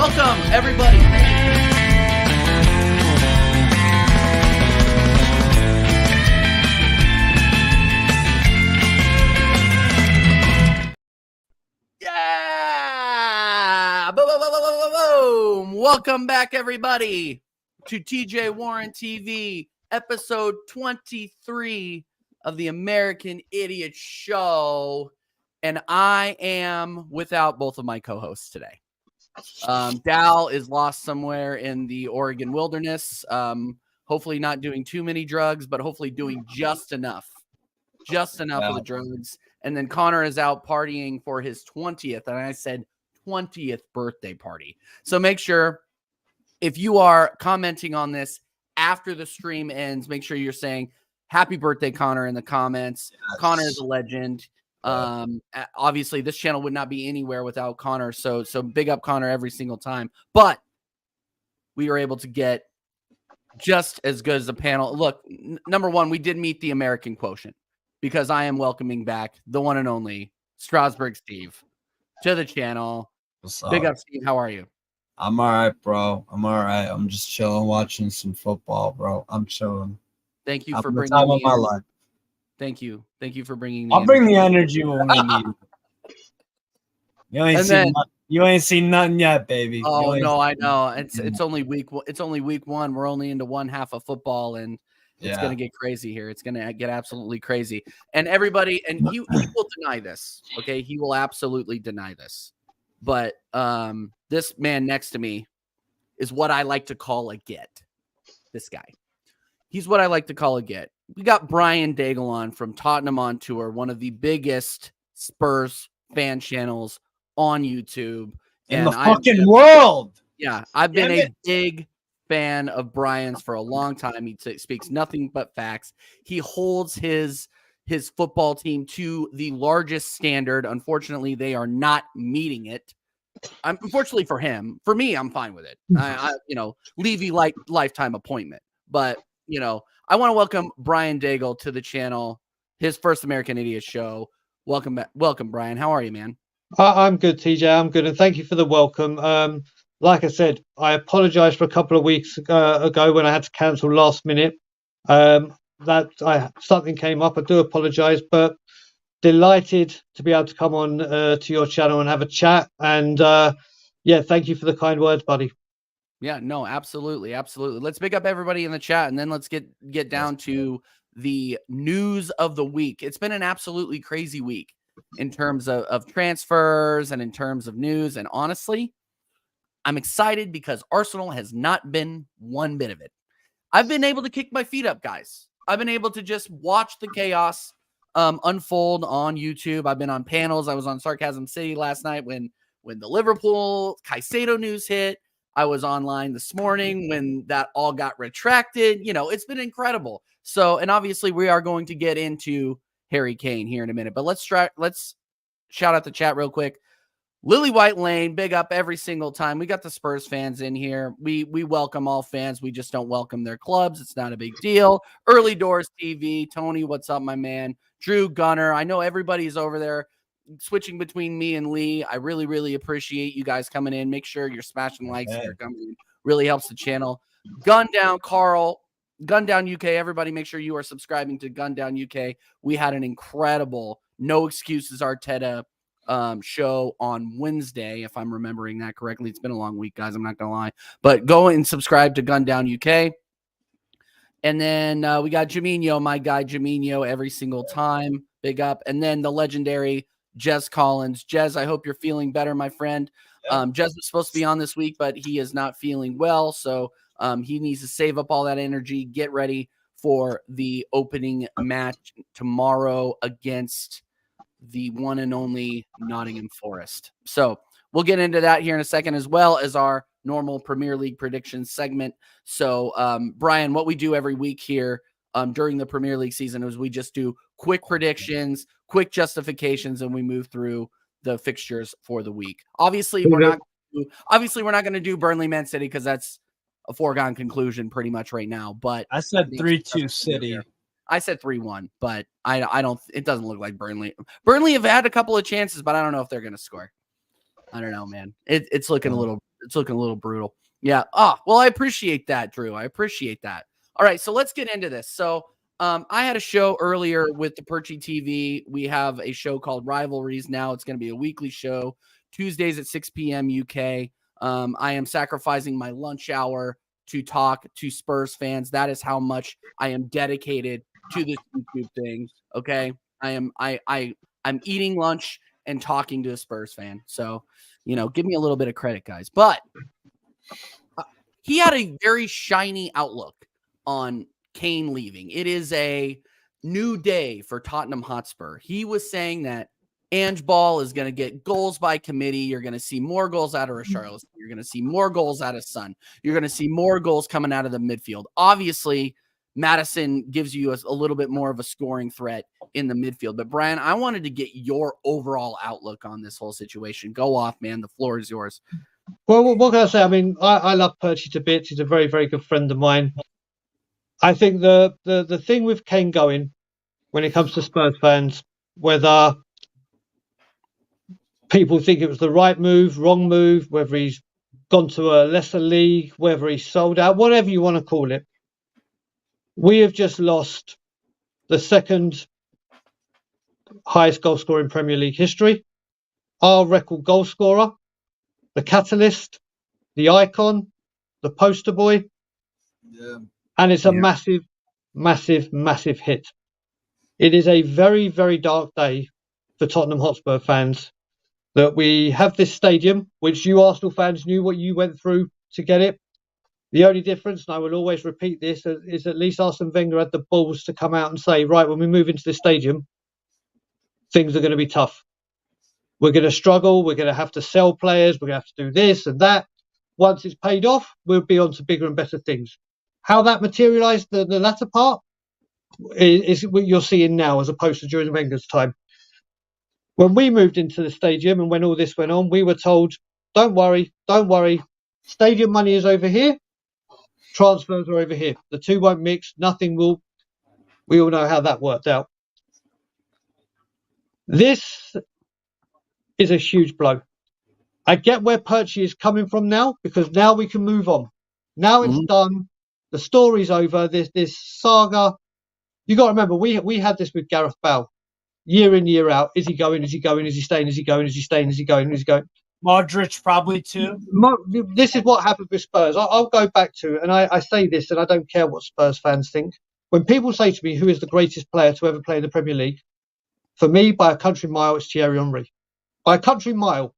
Welcome, everybody. Yeah! Boom, boom, boom, boom, boom, boom. Welcome back, everybody, to TJ Warren TV, episode 23 of the American Idiot Show. And I am without both of my co-hosts today. Dal is lost somewhere in the Oregon wilderness. Hopefully not doing too many drugs, but hopefully doing just enough of the drugs. And then Connor is out partying for his 20th. And I said 20th birthday party. So make sure if you are commenting on this after the stream ends, make sure you're saying happy birthday, Connor, in the comments. Yes. Connor is a legend. Obviously this channel would not be anywhere without Connor. So big up Connor every single time, but we were able to get just as good as a panel. Look, number one, we did meet the American quotient because I am welcoming back the one and only Strasburg Steve to the channel. What's up? Big up, Steve. How are you? I'm all right, bro. I'm all right. I'm just chilling, watching some football, bro. I'm chilling. Thank you for bringing the time of my life. Thank you. Thank you for bringing I'll bring the energy when we need it. You ain't seen nothing yet, baby. Oh no, I know. It's only week one. We're only into one half of football, and it's gonna get crazy here. It's gonna get absolutely crazy. And everybody, and he will deny this. Okay, he will absolutely deny this. But this man next to me is what I like to call a get. This guy. He's what I like to call a get. We got Brian Daigle on from Tottenham on Tour, one of the biggest Spurs fan channels on YouTube. In the fucking world. Yeah, I've been a big fan of Brian's for a long time. He speaks nothing but facts. He holds his football team to the largest standard. Unfortunately, they are not meeting it. Unfortunately for him. For me, I'm fine with it. Levy lifetime appointment. But I want to welcome Brian Daigle to the channel, his first American Idiot Show. Welcome back. Welcome, Brian. How are you, man? I'm good, TJ. I'm good. And thank you for the welcome. Like I said, I apologize for a couple of weeks ago when I had to cancel last minute. Something came up. I do apologize, but delighted to be able to come on to your channel and have a chat. And thank you for the kind words, buddy. Yeah, no, absolutely. Absolutely. Let's pick up everybody in the chat and then let's get down to the news of the week. It's been an absolutely crazy week in terms of transfers and in terms of news. And honestly, I'm excited because Arsenal has not been one bit of it. I've been able to kick my feet up, guys. I've been able to just watch the chaos unfold on YouTube. I've been on panels. I was on Sarcasm City last night when the Liverpool Caicedo news hit. I was online this morning when that all got retracted. It's been incredible. So, and obviously we are going to get into Harry Kane here in a minute, but let's shout out the chat real quick. Lily White Lane, big up every single time. We got the Spurs fans in here. We welcome all fans. We just don't welcome their clubs. It's not a big deal. Early Doors TV. Tony, what's up, my man? Drew Gunner. I know everybody's over there switching between me and Lee. I really, really appreciate you guys coming in. Make sure you're smashing likes if you're coming in. Really helps the channel. Gun Down Carl, Gun Down UK. Everybody make sure you are subscribing to Gun Down UK. We had an incredible No Excuses Arteta show on Wednesday, if I'm remembering that correctly. It's been a long week, guys. I'm not going to lie. But go and subscribe to Gun Down UK. And then we got Jaminho, my guy Jaminho, every single time. Big up. And then the legendary Jez Collins. Jez, I hope you're feeling better, my friend. Jez was supposed to be on this week, but he is not feeling well. So he needs to save up all that energy, get ready for the opening match tomorrow against the one and only Nottingham Forest. So we'll get into that here in a second, as well as our normal Premier League predictions segment. So Brian, what we do every week here during the Premier League season is we just do quick predictions, quick justifications, and we move through the fixtures for the week. Obviously, we're not going to do Burnley Man City because that's a foregone conclusion pretty much right now. But I said 3-2 City. I said 3-1, but I don't. It doesn't look like Burnley. Burnley have had a couple of chances, but I don't know if they're going to score. I don't know, man. It's looking a little it's looking a little brutal. Yeah. Oh, well, I appreciate that, Drew. I appreciate that. All right, so let's get into this. So I had a show earlier with the Perchy TV. We have a show called Rivalries now. It's going to be a weekly show, Tuesdays at 6 p.m. UK. I am sacrificing my lunch hour to talk to Spurs fans. That is how much I am dedicated to this YouTube thing. Okay, I'm eating lunch and talking to a Spurs fan. So, give me a little bit of credit, guys. But he had a very shiny outlook on Kane leaving. It is a new day for Tottenham Hotspur. He was saying that Ange Ball is going to get goals by committee. You're going to see more goals out of Richarlison. You're going to see more goals out of Son. You're going to see more goals coming out of the midfield. Obviously, Maddison gives you a little bit more of a scoring threat in the midfield. But Brian, I wanted to get your overall outlook on this whole situation. Go off, man. The floor is yours. Well, what can I say? I mean, I love Perchy to bits. He's a very, very good friend of mine. I think the thing with Kane going, when it comes to Spurs fans, whether people think it was the right move, wrong move, whether he's gone to a lesser league, whether he's sold out, whatever you want to call it, we have just lost the second highest goal scorer in Premier League history, our record goal scorer, the catalyst, the icon, the poster boy. Yeah. And it's a massive, massive, massive hit. It is a very, very dark day for Tottenham Hotspur fans that we have this stadium, which you Arsenal fans knew what you went through to get it. The only difference, and I will always repeat this, is at least Arsene Wenger had the balls to come out and say, right, when we move into this stadium, things are going to be tough. We're going to struggle. We're going to have to sell players. We're going to have to do this and that. Once it's paid off, we'll be on to bigger and better things. How that materialised the latter part is what you're seeing now as opposed to during Wenger's time. When we moved into the stadium and when all this went on, we were told, don't worry. Stadium money is over here. Transfers are over here. The two won't mix. Nothing will. We all know how that worked out. This is a huge blow. I get where Perchy is coming from now because now we can move on. Now it's done. The story's over. This saga. You got to remember, we had this with Gareth Bale, year in, year out. Is he going? Is he going? Is he staying? Is he going? Is he staying? Is he going? Is he going? Modric probably too. This is what happened with Spurs. I'll go back to, and I say this, and I don't care what Spurs fans think. When people say to me, who is the greatest player to ever play in the Premier League? For me, by a country mile, it's Thierry Henry. By a country mile.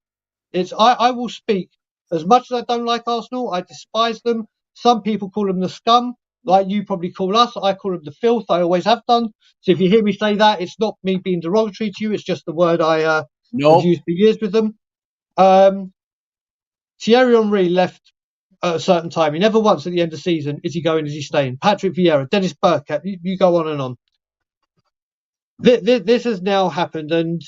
I will speak. As much as I don't like Arsenal, I despise them. Some people call them the scum, like you probably call us. I call them the filth. I always have done. So if you hear me say that, it's not me being derogatory to you. It's just the word I have used for years with them. Thierry Henry left at a certain time. He never once at the end of the season, is he going, is he staying? Patrick Vieira, Dennis Bergkamp, you go on and on. This has now happened. And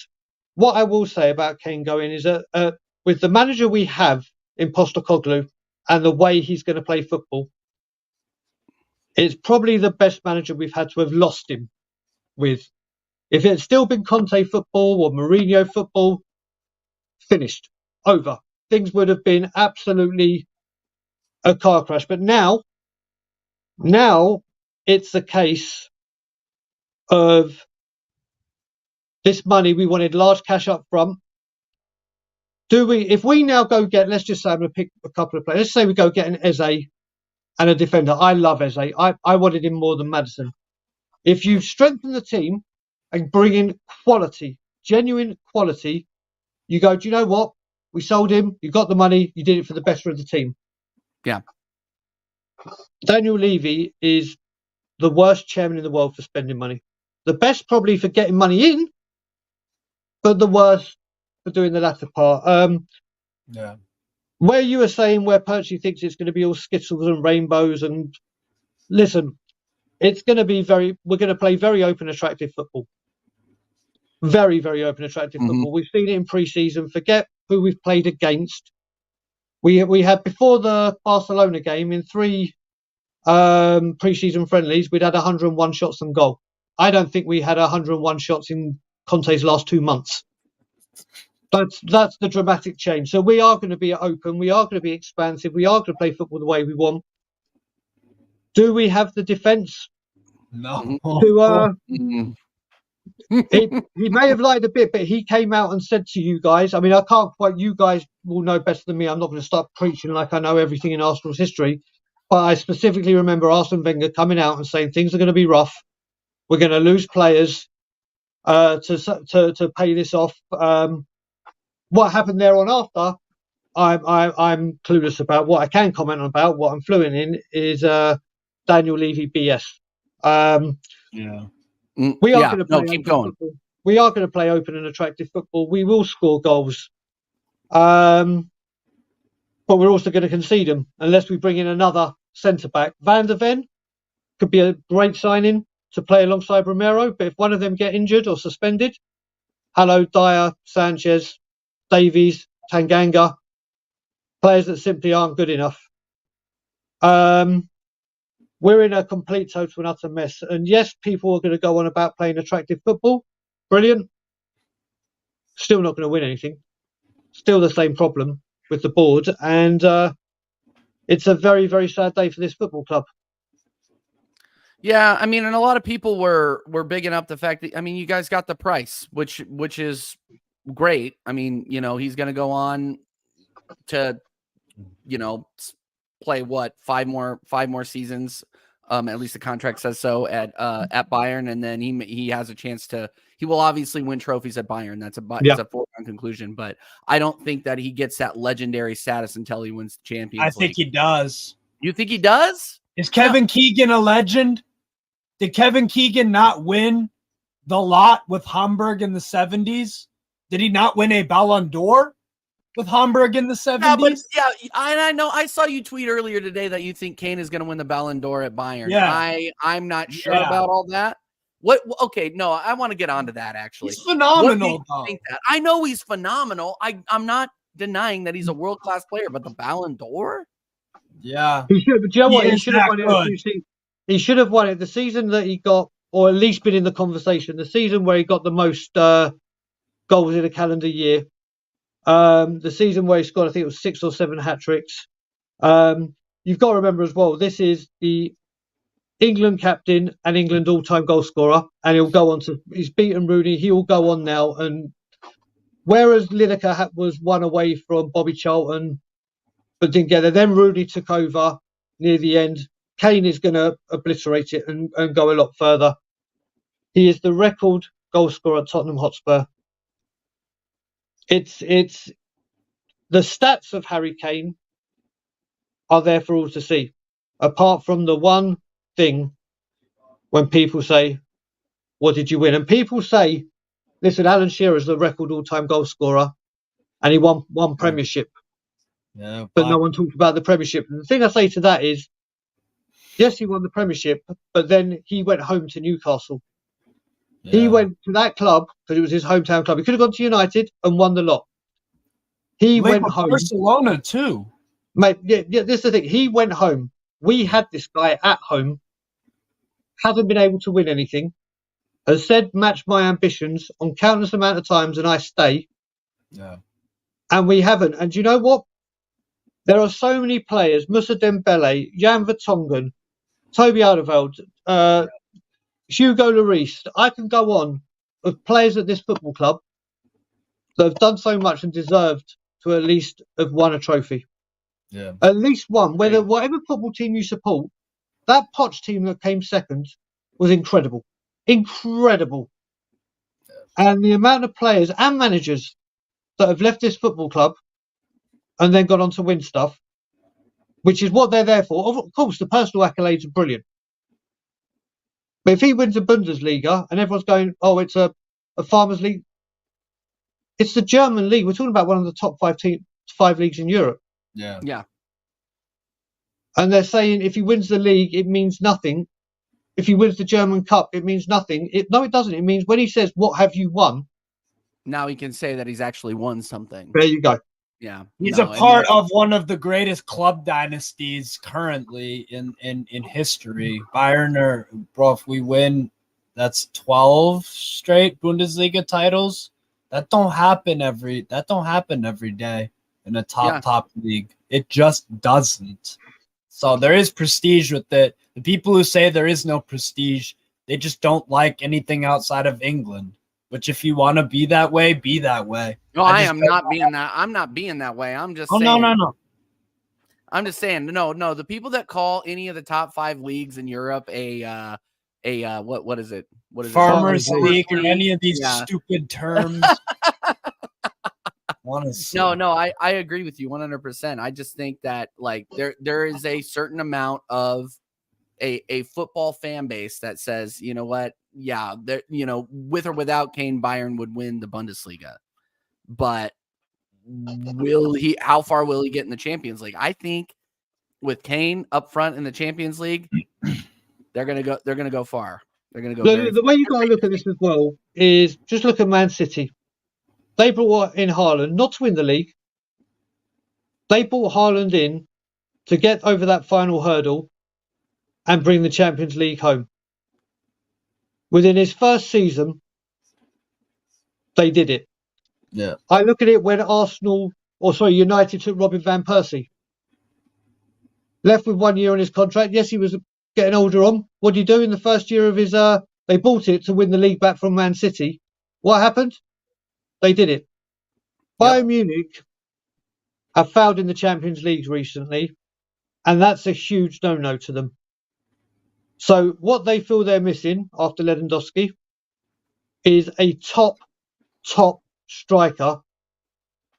what I will say about Kane going is that with the manager we have in Postecoglou and the way he's going to play football, it's probably the best manager we've had to have lost him with. If it had still been Conte football or Mourinho football, finished, over. Things would have been absolutely a car crash. But now it's a case of this money. We wanted large cash up front. If we now go get, let's just say I'm going to pick a couple of players. Let's say we go get an Eze and a defender. I love Eze. I wanted him more than Maddison. If you strengthen the team and bring in quality, genuine quality, you go, do you know what? We sold him. You got the money. You did it for the better of the team. Yeah. Daniel Levy is the worst chairman in the world for spending money. The best probably for getting money in, but the worst for doing the latter part. Yeah. Where you were saying where Perchy thinks it's going to be all skittles and rainbows, and listen, it's going to be we're going to play very open, attractive football. Very, very open, attractive football. We've seen it in pre-season. Forget who we've played against. We had, before the Barcelona game, in 3 pre-season friendlies, we'd had 101 shots on goal. I don't think we had 101 shots in Conte's last 2 months. That's the dramatic change. So we are going to be open. We are going to be expansive. We are going to play football the way we want. Do we have the defence No. to? Mhm. He may have lied a bit, but he came out and said to you guys. I mean, I can't quite. You guys will know better than me. I'm not going to start preaching like I know everything in Arsenal's history, but I specifically remember Arsene Wenger coming out and saying things are going to be rough. We're going to lose players to pay this off. What happened there on after? I'm clueless about. What I can comment about, what I'm fluent in, is Daniel Levy BS. Yeah. We are Yeah, going to no, play keep open going. football. We are going to play open and attractive football. We will score goals, but we're also going to concede them unless we bring in another centre back. Van der Ven could be a great signing to play alongside Romero, but if one of them get injured or suspended, hello Dyer, Sanchez, Davies, Tanganga, players that simply aren't good enough. We're in a complete, total and utter mess. And yes, people are going to go on about playing attractive football. Brilliant. Still not going to win anything. Still the same problem with the board. And it's a very, very sad day for this football club. Yeah, I mean, and a lot of people were bigging up the fact that, I mean, you guys got the price, which is great. I mean, you know, he's going to go on to, you know, play what, five more seasons. At least the contract says so at Bayern, and then he has a chance to. He will obviously win trophies at Bayern. That's it's a foregone conclusion. But I don't think that he gets that legendary status until he wins the Champions I think League. he does. You think he does? Is Kevin Keegan a legend? Did Kevin Keegan not win the lot with Hamburg in the 70s? Did he not win a Ballon d'Or with Hamburg in the 70s? I know. I saw you tweet earlier today that you think Kane is going to win the Ballon d'Or at Bayern. Yeah. I'm not sure about all that. What? Okay, no, I want to get onto that actually. He's phenomenal, What makes though. you think that? I know he's phenomenal. I'm not denying that he's a world-class player, but the Ballon d'Or? Yeah. He should. But you know what? He He is should have that won it. good. He should have won it the season that he got, or at least been in the conversation. The season where he got the most goals in a calendar year. The season where he scored, I think it was 6 or 7 hat tricks. You've got to remember as well, this is the England captain and England all-time goal scorer, and he'll go on to. He's beaten Rooney. He will go on now, and whereas Lineker was one away from Bobby Charlton, but didn't get there. Then Rooney took over near the end. Kane is going to obliterate it and go a lot further. He is the record goal scorer at Tottenham Hotspur. It's the stats of Harry Kane are there for all to see. Apart from the one thing, when people say, "What did you win?" and people say, "Listen, Alan Shearer's the record all-time goal scorer, and he won one Premiership." Yeah. But no one talks about the Premiership. And the thing I say to that is, yes, he won the Premiership, but then he went home to Newcastle. Yeah. He went to that club because it was his hometown club. He could have gone to United and won the lot. He went home. Barcelona too. Mate, yeah, this is the thing. He went home. We had this guy at home, hasn't been able to win anything, has said match my ambitions on countless amount of times and I stay. Yeah. And we haven't. And do you know what? There are so many players, Moussa Dembele, Jan Vertonghen, Toby Alderweireld, Hugo Lloris. I can go on of players at this football club that have done so much and deserved to at least have won a trophy. Yeah. At least one. Whatever football team you support, that Poch team that came second was incredible. Incredible. And the amount of players and managers that have left this football club and then gone on to win stuff, which is what they're there for. Of course, the personal accolades are brilliant. But if he wins a Bundesliga and everyone's going, oh, it's a Farmers League, it's the German league. We're talking about one of the top 5 leagues in Europe. Yeah. Yeah. And they're saying if he wins the league, it means nothing. If he wins the German Cup, it means nothing. No, it doesn't. It means when he says, what have you won? Now he can say that he's actually won something. There you go. Yeah. He's No, a part of one of the greatest club dynasties currently in history. Bayern, bro, if we win, that's 12 straight Bundesliga titles. That don't happen every day in a top league. It just doesn't. So there is prestige with it. The people who say there is no prestige, they just don't like anything outside of England. Which if you want to be that way, be that way. No, I am not being that. I'm not being that way. I'm just saying. No. I'm just saying. No. The people that call any of the top 5 leagues in Europe what is it? What is Farmers it? League or any of these stupid terms. Honestly. No, I agree with you 100%. I just think that like there is a certain amount of a football fan base that says, you know what, yeah, there, you know, with or without Kane, Bayern would win the Bundesliga, but how far will he get in the Champions League? I think with Kane up front in the Champions League, they're gonna go far. They're gonna go. The way you got to look at this as well is just look at Man City. They brought in Haaland not to win the league. They brought Haaland in to get over that final hurdle and bring the Champions League home. Within his first season, they did it. Yeah. I look at it when United took Robin van Persie. Left with 1 year on his contract. Yes, he was getting older on. What did he do in the first year of his... they bought it to win the league back from Man City. What happened? They did it. Bayern Munich have failed in the Champions League recently, and that's a huge no-no to them. So what they feel they're missing after Lewandowski is a top striker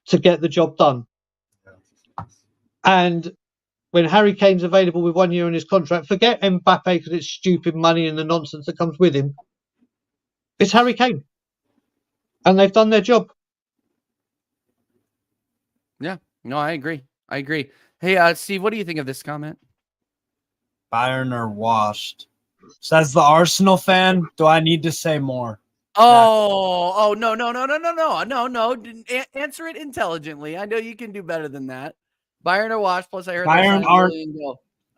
to get the job done. And when Harry Kane's available with 1 year on his contract, forget Mbappe because it's stupid money and the nonsense that comes with him. It's Harry Kane. And they've done their job. Yeah, no, I agree. Hey, Steve, what do you think of this comment? Bayern are washed. Says the Arsenal fan. Do I need to say more? Oh, no. Answer it intelligently. I know you can do better than that. Bayern are washed. Plus, I heard Bayern are.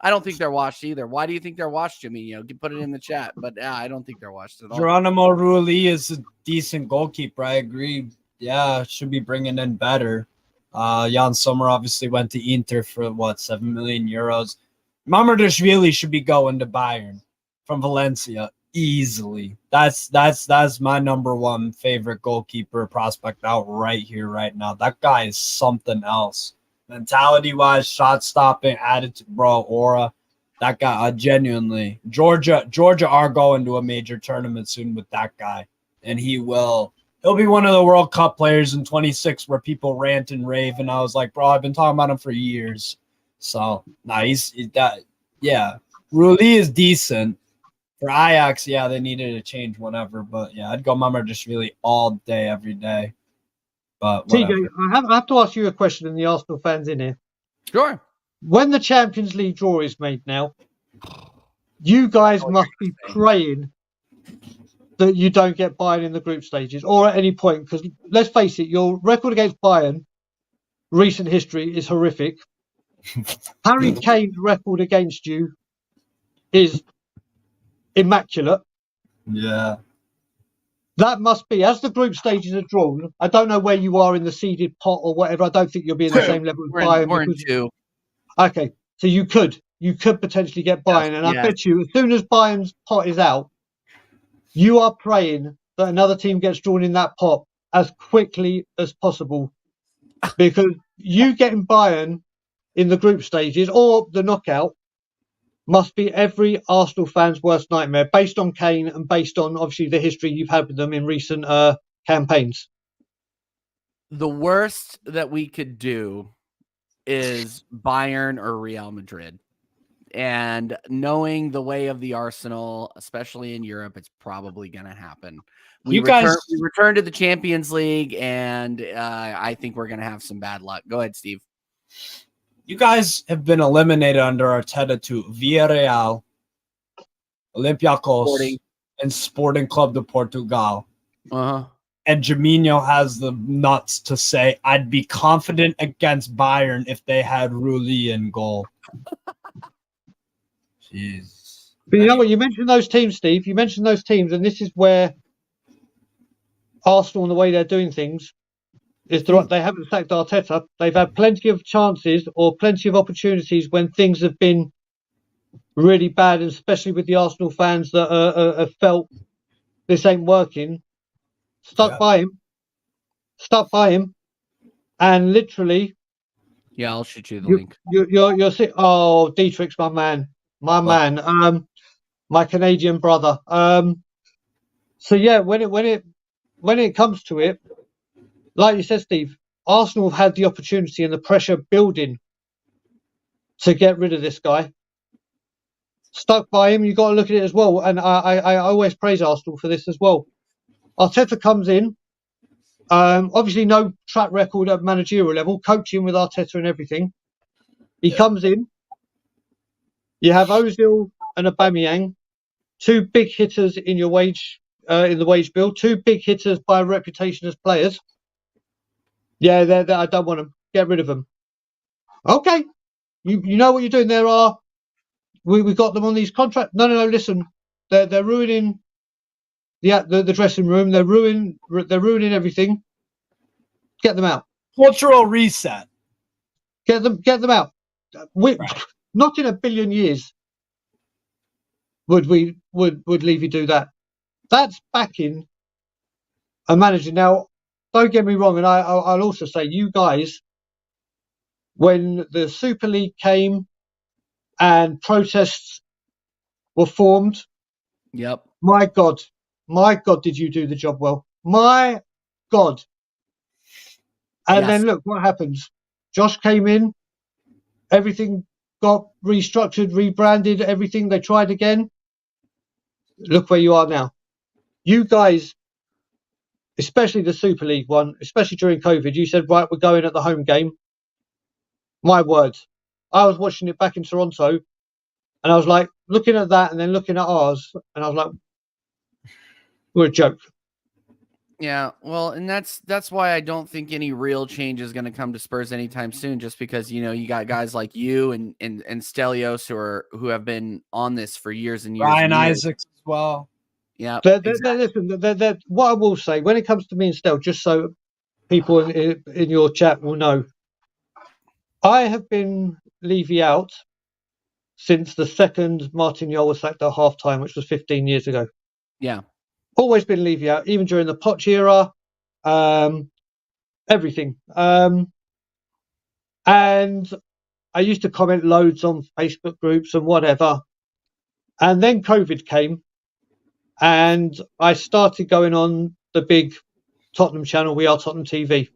I don't think they're washed either. Why do you think they're washed, Jimmy? You know, put it in the chat. But I don't think they're washed at all. Geronimo Rulli is a decent goalkeeper. I agree. Yeah, should be bringing in better. Jan Sommer obviously went to Inter for 7 million euros. Mamardashvili should be going to Bayern from Valencia easily. That's my number one favorite goalkeeper prospect out right here, right now. That guy is something else. Mentality-wise, shot stopping, attitude, aura. That guy, genuinely. Georgia are going to a major tournament soon with that guy, and he'll be one of the World Cup players in 26 where people rant and rave, and I was like, bro, I've been talking about him for years. So, Rulli is decent. For Ajax, they needed a change whenever, but I'd go Mamardashvili all day, every day. But TJ, I have to ask you a question, and the Arsenal fans in here. Sure. When the Champions League draw is made now, you guys must be praying that you don't get Bayern in the group stages or at any point, because let's face it, your record against Bayern, recent history, is horrific. Harry Kane's record against you is immaculate. Yeah. That must be, as the group stages are drawn, I don't know where you are in the seeded pot or whatever. I don't think you'll be in the same level as Bayern. We're in 2. Okay, so you could potentially get Bayern. And I bet you, as soon as Bayern's pot is out, you are praying that another team gets drawn in that pot as quickly as possible. Because you getting Bayern in the group stages or the knockout must be every Arsenal fan's worst nightmare, based on Kane and based on, obviously, the history you've had with them in recent campaigns. The worst that we could do is Bayern or Real Madrid. And knowing the way of the Arsenal, especially in Europe, it's probably going to happen. We return to the Champions League, and I think we're going to have some bad luck. Go ahead, Steve. You guys have been eliminated under Arteta to Villarreal, Olympiacos, and Sporting Club de Portugal. Uh-huh. And Jaminho has the nuts to say, I'd be confident against Bayern if they had Rulli in goal. Jeez. But you know what? You mentioned those teams, Steve. You mentioned those teams, and this is where Arsenal and the way they're doing things is they haven't sacked Arteta. They've had plenty of chances or plenty of opportunities when things have been really bad, and especially with the Arsenal fans that have felt this ain't working. Stuck by him, and literally, Yeah, I'll shoot you the link. You're oh, Dietrich's my man, my Canadian brother. So yeah, when it comes to it, like you said, Steve, Arsenal have had the opportunity and the pressure building to get rid of this guy. Stuck by him, you got to look at it as well. And I always praise Arsenal for this as well. Arteta comes in, obviously no track record at managerial level, coaching with Arteta and everything. He comes in. You have Ozil and Aubameyang, two big hitters in your in the wage bill, two big hitters by reputation as players. Yeah, I don't want them. Get rid of them. Okay, you know what you're doing. We got them on these contracts. No. Listen, they're ruining the dressing room. They're ruining everything. Get them out. Cultural reset. Get them out. Not in a billion years would Levy do that. That's backing a manager. Now, don't get me wrong, and I'll also say, you guys, when the Super League came and protests were formed, Yep. my God, did you do the job well? My God. And then look what happens. Josh came in, everything got restructured, rebranded, everything. They tried again. Look where you are now. You guys, especially the Super League one, especially during COVID, you said, right, we're going at the home game. My word. I was watching it back in Toronto, and I was like, looking at that and then looking at ours, and I was like, we're a joke. Yeah, well, and that's why I don't think any real change is going to come to Spurs anytime soon, just because, you got guys like you and Stelios who have been on this for years and years. Ryan Isaacs as well. Yeah. Listen, what I will say, when it comes to me and Stel, just so people in your chat will know, I have been Levy out since the second Martin Jol was sacked at half-time, which was 15 years ago. Yeah. Always been Levy out, even during the Poch era, everything. And I used to comment loads on Facebook groups and whatever. And then COVID came, and I started going on the big Tottenham channel, We Are Tottenham TV.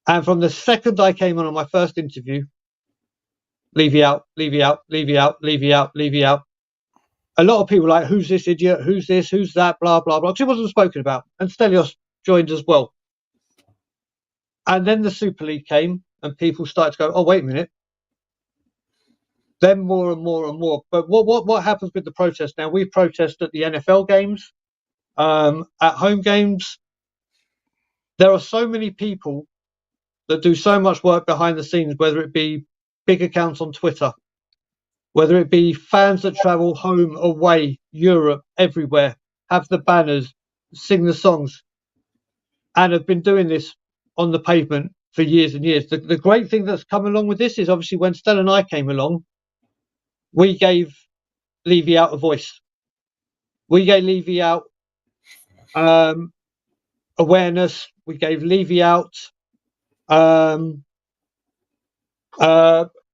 And from the second I came on my first interview, Levy out, Levy out, Levy out, Levy out, Levy out. A lot of people were like, who's this idiot? Who's this? Who's that? Blah, blah, blah. Because it wasn't spoken about. And Stelios joined as well. And then the Super League came, and people started to go, oh, wait a minute. Then more and more and more. But what happens with the protest now? We protest at the NFL games, at home games. There are so many people that do so much work behind the scenes, whether it be big accounts on Twitter, whether it be fans that travel home, away, Europe, everywhere, have the banners, sing the songs, and have been doing this on the pavement for years and years. The great thing that's come along with this is obviously when Stella and I came along, we gave Levy out a voice. We gave Levy out awareness. We gave Levy out.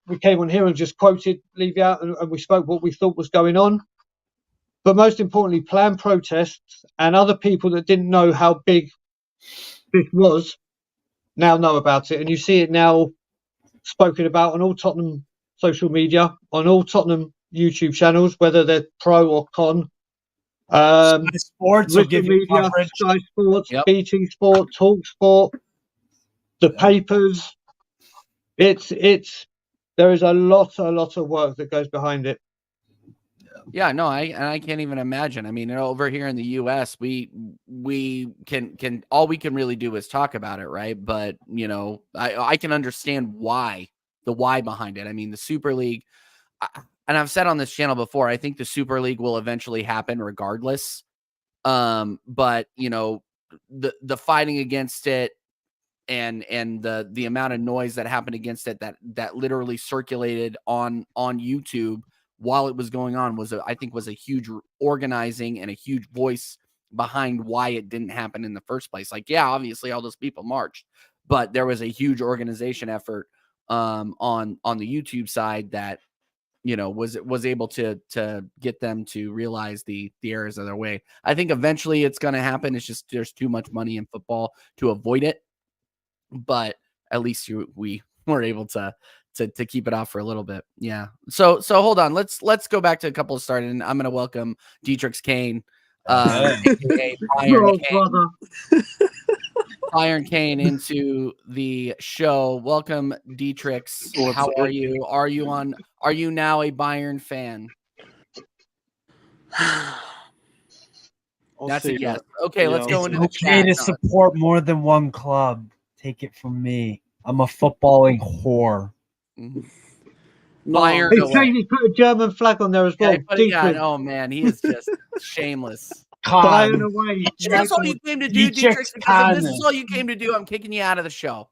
We came on here and just quoted Levy out, and we spoke what we thought was going on. But most importantly, planned protests, and other people that didn't know how big this was now know about it. And you see it now spoken about on all Tottenham social media, on all Tottenham YouTube channels, whether they're pro or con. Sky Sports will give you media, coverage. Sky Sports, Yep. BT Sport, Talk Sport, the papers. There is a lot of work that goes behind it. Yeah, no, I can't even imagine. I mean, over here in the US, we can all we can really do is talk about it, right? But I can understand the why behind it. I mean, the Super League, and I've said on this channel before, I think the Super League will eventually happen regardless. But the fighting against it and the amount of noise that happened against it that literally circulated on YouTube while it was going on was a huge organizing and a huge voice behind why it didn't happen in the first place. Like, yeah, obviously all those people marched, but there was a huge organization effort on the YouTube side that, you know, was able to get them to realize the errors of their way. I think eventually it's going to happen. It's just there's too much money in football to avoid it. But at least we were able to keep it off for a little bit. Yeah. So hold on. Let's go back to a couple of started, and I'm going to welcome Dietrich Kane, aka Iron Kane, into the show. Welcome, Dietrich. How are you? Are you now a Bayern fan? That's a yes. Okay, let's go into the okay chat. to support more than one club. Take it from me. I'm a footballing whore. Bayern. He's changed, put a German flag on there as well. Oh man, he is just shameless. Bayern away. That's all you came to do, Dietrich. Because if this is all you came to do, I'm kicking you out of the show.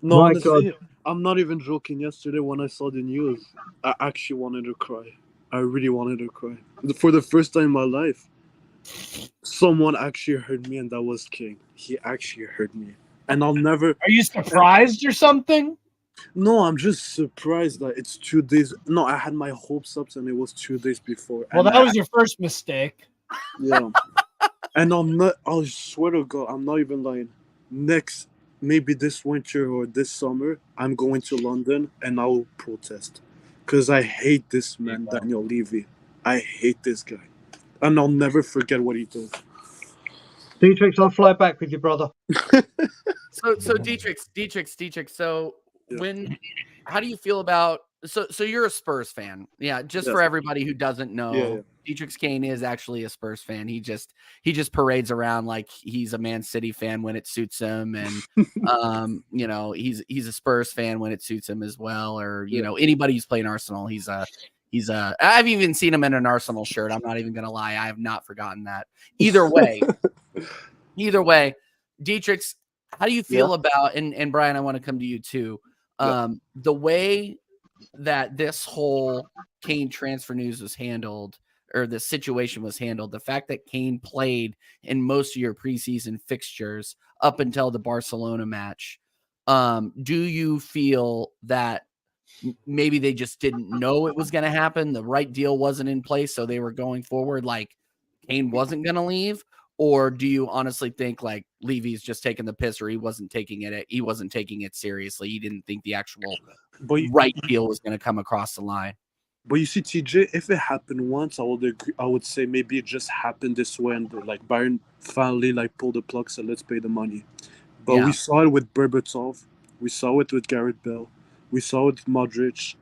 No, honestly, I'm not even joking. Yesterday when I saw the news, I actually wanted to cry. I really wanted to cry. For the first time in my life, someone actually heard me, and that was King. He actually heard me. And I'll never... Are you surprised or something? No, I'm just surprised that it's 2 days. No, I had my hopes up, and it was 2 days before. Well, that was your first mistake. Yeah. And I swear to God, I'm not even lying. Maybe this winter or this summer, I'm going to London, and I'll protest. Because I hate this man, Daniel Levy. I hate this guy. And I'll never forget what he did. Dietrich, I'll fly back with you, brother. So Dietrich. So how do you feel about? So you're a Spurs fan, yeah? Just for everybody who doesn't know, Dietrich Kane is actually a Spurs fan. He just parades around like he's a Man City fan when it suits him, and you know, he's a Spurs fan when it suits him as well. Or you know, anybody who's playing Arsenal, he's I've even seen him in an Arsenal shirt. I'm not even gonna lie, I have not forgotten that. Either way, Dietrich, how do you feel about? And Brian, I want to come to you too. The way that this whole Kane transfer news was handled, or the situation was handled, the fact that Kane played in most of your preseason fixtures up until the Barcelona match, do you feel that maybe they just didn't know it was going to happen? The right deal wasn't in place, so they were going forward like Kane wasn't going to leave? Or do you honestly think like Levy's just taking the piss, or he wasn't taking it seriously? He didn't think the actual right deal was going to come across the line. But you see, TJ, if it happened once, I would say maybe it just happened this way, and like Bayern finally like pulled the plug, so let's pay the money. But we saw it with Berbatov, we saw it with Gareth Bale, we saw it with Modric.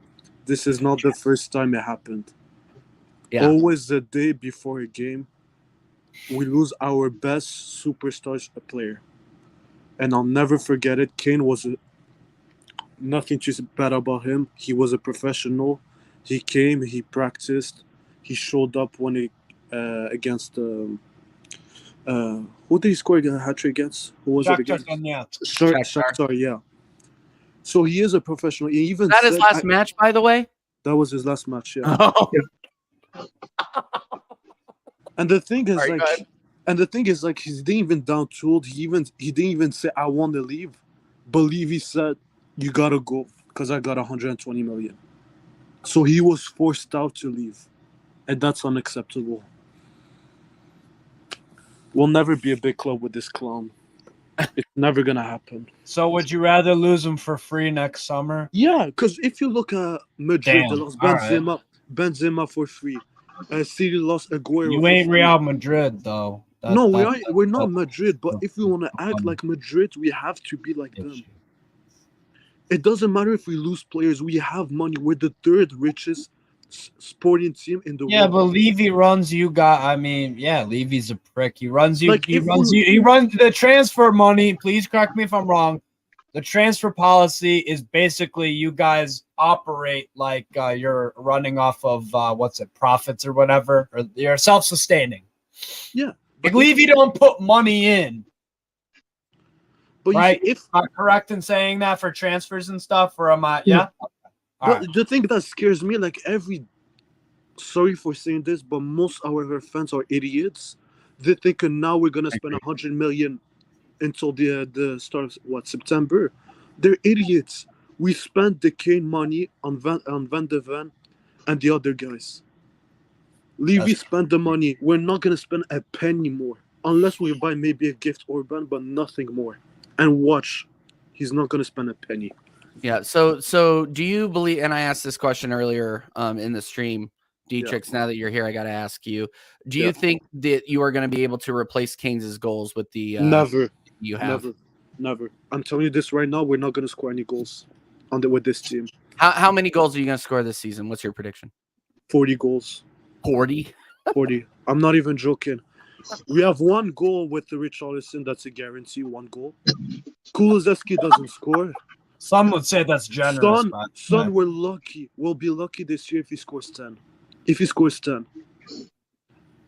This is not the first time it happened. Yeah. Always the day before a game, we lose our best superstar player. And I'll never forget it. Kane was nothing too bad about him. He was a professional. He came, he practiced, he showed up when he against who did he score a hat-trick against? Who was it against? Shakhtar, yeah. So he is a professional. He even that his last match, by the way? That was his last match, yeah. Oh. And the thing is, like, he didn't even down tooled. He didn't even say I want to leave. Believe he said, you gotta go because I got 120 million. So he was forced out to leave, and that's unacceptable. We'll never be a big club with this clown. It's never gonna happen. So would you rather lose him for free next summer? Yeah, because if you look at Madrid, they lost Benzema for free. City lost Aguero. You ain't Real Madrid though. We're not Madrid, but if we want to act like Madrid, we have to be like them. It doesn't matter if we lose players. We have money. We're the third richest sporting team in the world. Yeah, but Levy runs you guys. I mean, yeah, Levy's a prick. He runs you. He runs the transfer money. Please correct me if I'm wrong. The transfer policy is basically you guys operate like you're running off of profits or whatever, or you're self-sustaining. Yeah, I believe you don't put money in. But Right. if Am I correct in saying that for transfers and stuff? Or am I? Yeah. All but right. the thing that scares me, like sorry for saying this, but most of our fans are idiots. They think now we're gonna spend 100 million until the start of September. They're idiots. We spent the Kane money on Van de Ven and the other guys. Levy spent the money. We're not gonna spend a penny more unless we buy maybe a gift Orban, but nothing more. And watch, he's not gonna spend a penny. Yeah. So do you believe? And I asked this question earlier in the stream, Dietrich. Now that you're here, I got to ask you: do you think that you are going to be able to replace Keynes' goals with the Never? you have? Never. I'm telling you this right now. We're not gonna score any goals with this team. How many goals are you going to score this season? What's your prediction? 40 goals. 40. 40. I'm not even joking. We have one goal with the Richarlison. That's a guarantee. One goal. Kulusevski doesn't score. Some would say that's generous. Son, we're lucky. We'll be lucky this year if he scores 10. If he scores 10.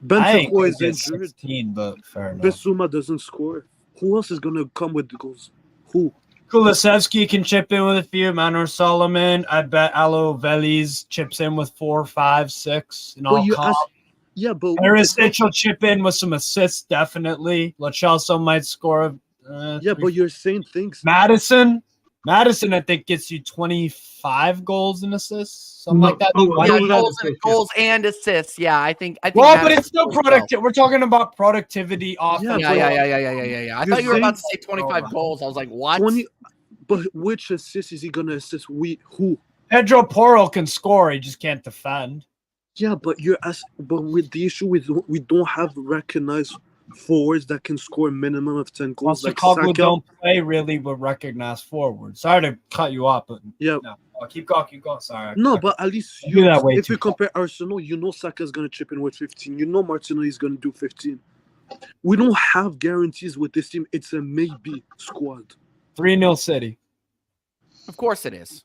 Bentancur is injured. 16, but fair enough. Bissouma doesn't score. Who else is going to come with the goals? Who? Kulusevski can chip in with a few. Manor Solomon. I bet Alo Veliz chips in with 4, 5, 6. In all comp. Yeah, but Perisic will chip in with some assists, definitely. Lo Celso might score. But you're saying things. Madison, I think, gets you 25 goals and assists, something like that. Goals and assists. Yeah, I think. Well, but it's still productive. We're talking about productivity off. Yeah. I thought you were about to say 25 goals. I was like, what? 20. But which assist is he gonna assist? Who? Pedro Porro can score. He just can't defend. Yeah, but but with the issue we don't have recognized forwards that can score a minimum of 10 goals. Like Saka don't play really with recognized forwards. Sorry to cut you off, but yeah, no. Keep going. Sorry. No, but at least if you compare Arsenal, Saka's gonna chip in with 15. Martinelli is gonna do 15. We don't have guarantees with this team. It's a maybe squad. 3-0 City. Of course it is.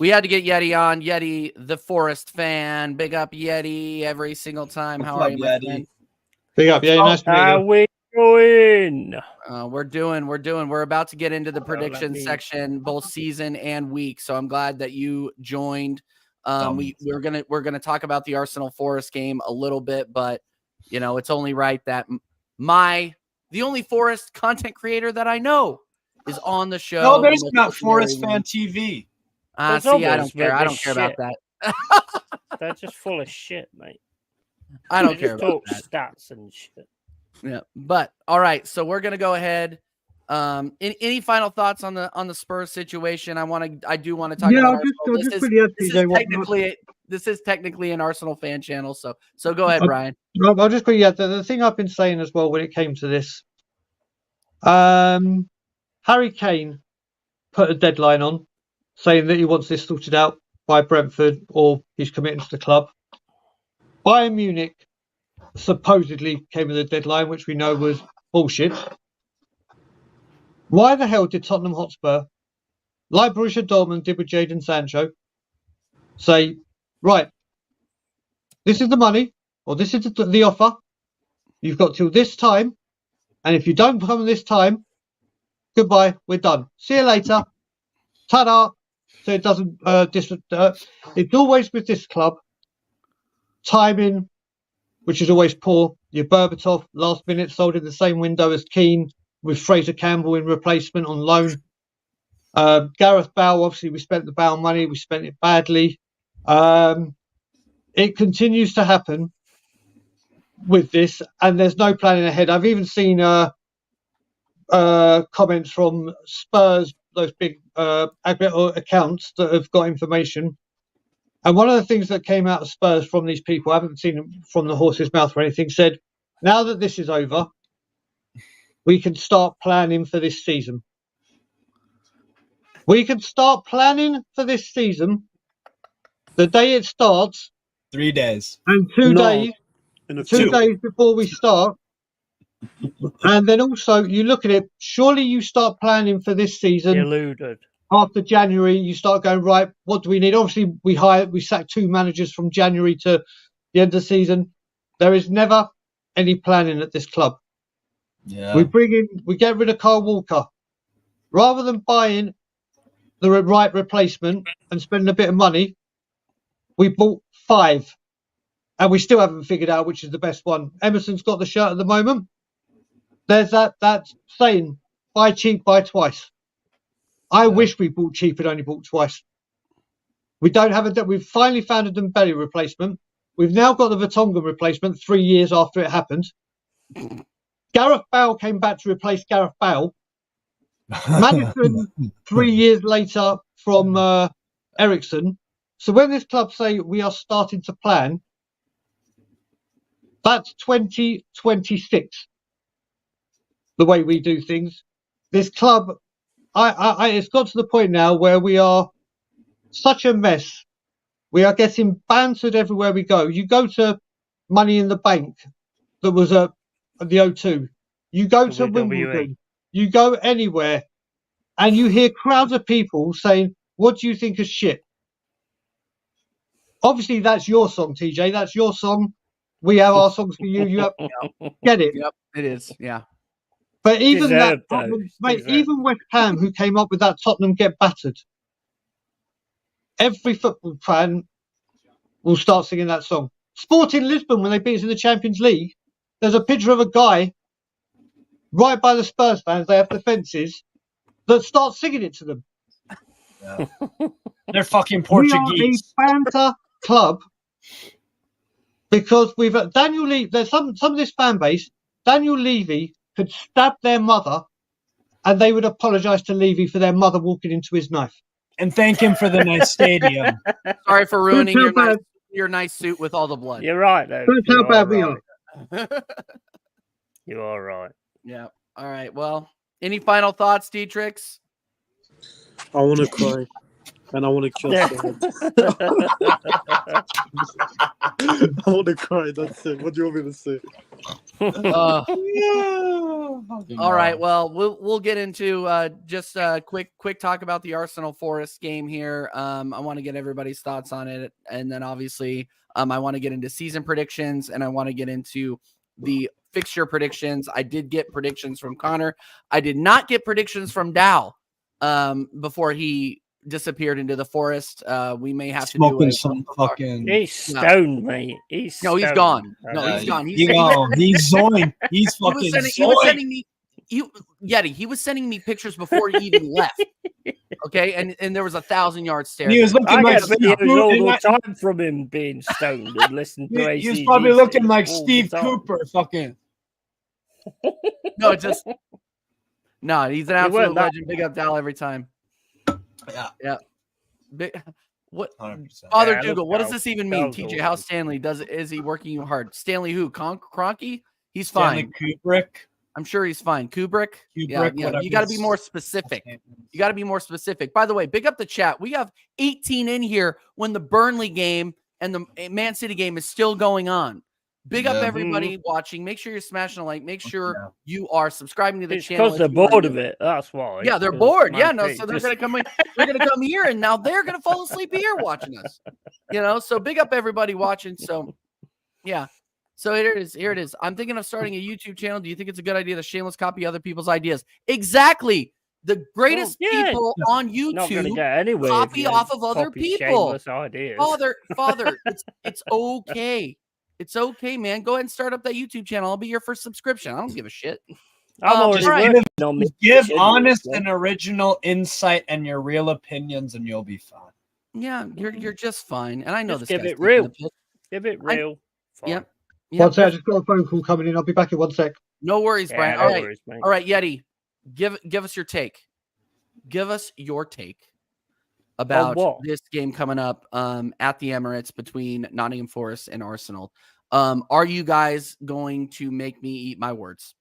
We had to get Yeti on. Yeti, the Forest fan. Big up Yeti every single time. How are you, Yeti? Big up, Yeti. Nice to meet you. How we doing? We're doing. We're about to get into the prediction section, both season and week. So I'm glad that you joined. We're gonna talk about the Arsenal Forest game a little bit, but it's only right that the only Forest content creator that I know is on the show. No, there's not Forest Fan TV. I don't care. I don't care about that. They're just full of shit, mate. I don't care about that. Stats and shit. Yeah, but all right. So we're gonna go ahead. Any final thoughts on the Spurs situation? I do want to talk about Arsenal. This is technically an Arsenal fan channel. So go ahead, Brian. I'll just quickly add the thing I've been saying as well when it came to this. Harry Kane put a deadline on, saying that he wants this sorted out by Brentford or he's committing to the club. Bayern Munich supposedly came with a deadline, which we know was bullshit. Why the hell did Tottenham Hotspur, like Borussia Dortmund did with Jadon Sancho, say, right, this is the money, or this is the offer, you've got till this time, and if you don't come this time, goodbye, we're done. See you later. Ta-da. So it doesn't it's always with this club, timing, which is always poor. Your Berbatov last minute sold in the same window as Keane with Fraser Campbell in replacement on loan. Gareth Bale, obviously we spent the Bale money, we spent it badly. It continues to happen with this, and there's no planning ahead. I've even seen comments from Spurs, those big accounts that have got information. And one of the things that came out of Spurs from these people, I haven't seen it from the horse's mouth or anything, said, now that this is over, we can start planning for this season. We can start planning for this season the day it starts. 3 days. And 2 days. 2 days before we start. And then also, you look at it, surely you start planning for this season. Deluded. After January, you start going, right, what do we need? Obviously, we sacked 2 managers from January to the end of the season. There is never any planning at this club. Yeah. We get rid of Carl Walker. Rather than buying the right replacement and spending a bit of money, we bought 5. And we still haven't figured out which is the best one. Emerson's got the shirt at the moment. There's that saying, buy cheap, buy twice. I wish we bought cheap and only bought twice. We don't have we've finally found a Dembele replacement. We've now got the Vertonghen replacement 3 years after it happened. Gareth Bale came back to replace Gareth Bale. Maddison 3 years later from Ericsson. So when this club say we are starting to plan, that's 2026. The way we do things. This club, it's got to the point now where we are such a mess. We are getting bantered everywhere we go. You go to Money in the Bank that was at the O2. You go to WWE. Wimbledon. You go anywhere, and you hear crowds of people saying, "What do you think of shit?" Obviously, that's your song, TJ. That's your song. We have our songs for you. You have get it. Yep, it is. Yeah. But even Deserved, that, though. mate, Deserved. even West Ham, who came up with that Tottenham get battered, every football fan will start singing that song. Sporting Lisbon, when they beat us in the Champions League, there's a picture of a guy right by the Spurs fans. They have the fences that start singing it to them. Yeah. They're fucking We are a Portuguese. banter club because we've Daniel Levy. There's some of this fan base. Daniel Levy could stab their mother, and they would apologise to Levy for their mother walking into his knife. And thank him for the nice stadium. Sorry for ruining That's how your nice suit with all the blood. You're right, though. That's how You bad are we right. are. You are right. Yeah. All right. Well, any final thoughts, Dietrich? I want to cry. And I want to kill someone. I want to cry. That's it. What do you want me to say? All right. Well, we'll get into just a quick talk about the Arsenal Forest game here. I want to get everybody's thoughts on it, and then obviously I want to get into season predictions, and I want to get into the fixture predictions. I did get predictions from Connor. I did not get predictions from Dow before he disappeared into the forest. We may have Smoking to do some fucking. He's stoned, mate. He's No, he's stoned. gone. No, Okay. he's gone. He's zoined. He's He was fucking sending, he was zoined. sending me Yeti. He was sending me pictures before he even left. Okay, and there was 1,000-yard stare. He was looking I like get Steve videos all the Cooper. time from him being stoned and listening to He was AC/DC probably looking like all the Steve time. Cooper. Fucking. No, he's an absolute weren't that- legend. Big up Dal every time. Yeah. Big, what 100%. Father Yeah, Dougal, look, what does Dal- this even mean? Dal's TJ, awesome. how Stanley is he working you hard? Stanley who? Cronky? He's fine. Stanley Kubrick. I'm sure he's fine. Kubrick? Yeah, whatever you got to be his- more specific. You got to be more specific. By the way, big up the chat. We have 18 in here when the Burnley game and the Man City game is still going on. Big up Yeah. everybody watching. Make sure you're smashing a like. Make sure you are subscribing to the It's channel. because they're if you are bored new. of it. That's why. Yeah, they're 'Cause bored. Man Yeah, no, City so they're just- gonna come in. They're gonna come here, and now they're gonna fall asleep here watching us. So big up everybody watching. So, yeah. So here it is. Here it is. I'm thinking of starting a YouTube channel. Do you think it's a good idea to shameless copy other people's ideas? Exactly. The greatest yeah. people on Not going to YouTube get anywhere. if copy you off of other copy people. shameless ideas. Father, it's okay. It's okay, man. Go ahead and start up that YouTube channel. I'll be your first subscription. I don't give a shit. I'm already right. working on this. Give shit honest anyway. and original insight and your real opinions, and you'll be fine. Yeah, you're just fine. And I know Just this give guy's it taking real. the piss. Give it real. Fine. Yep. Yeah, One sec, I just got a phone call coming in. I'll be back in 1 sec. no worries, Yeah, Brian. no All right. worries, mate. All right, Yeti. Give us your take. Give us your take about what? this game coming up at the Emirates between Nottingham Forest and Arsenal. Are you guys going to make me eat my words?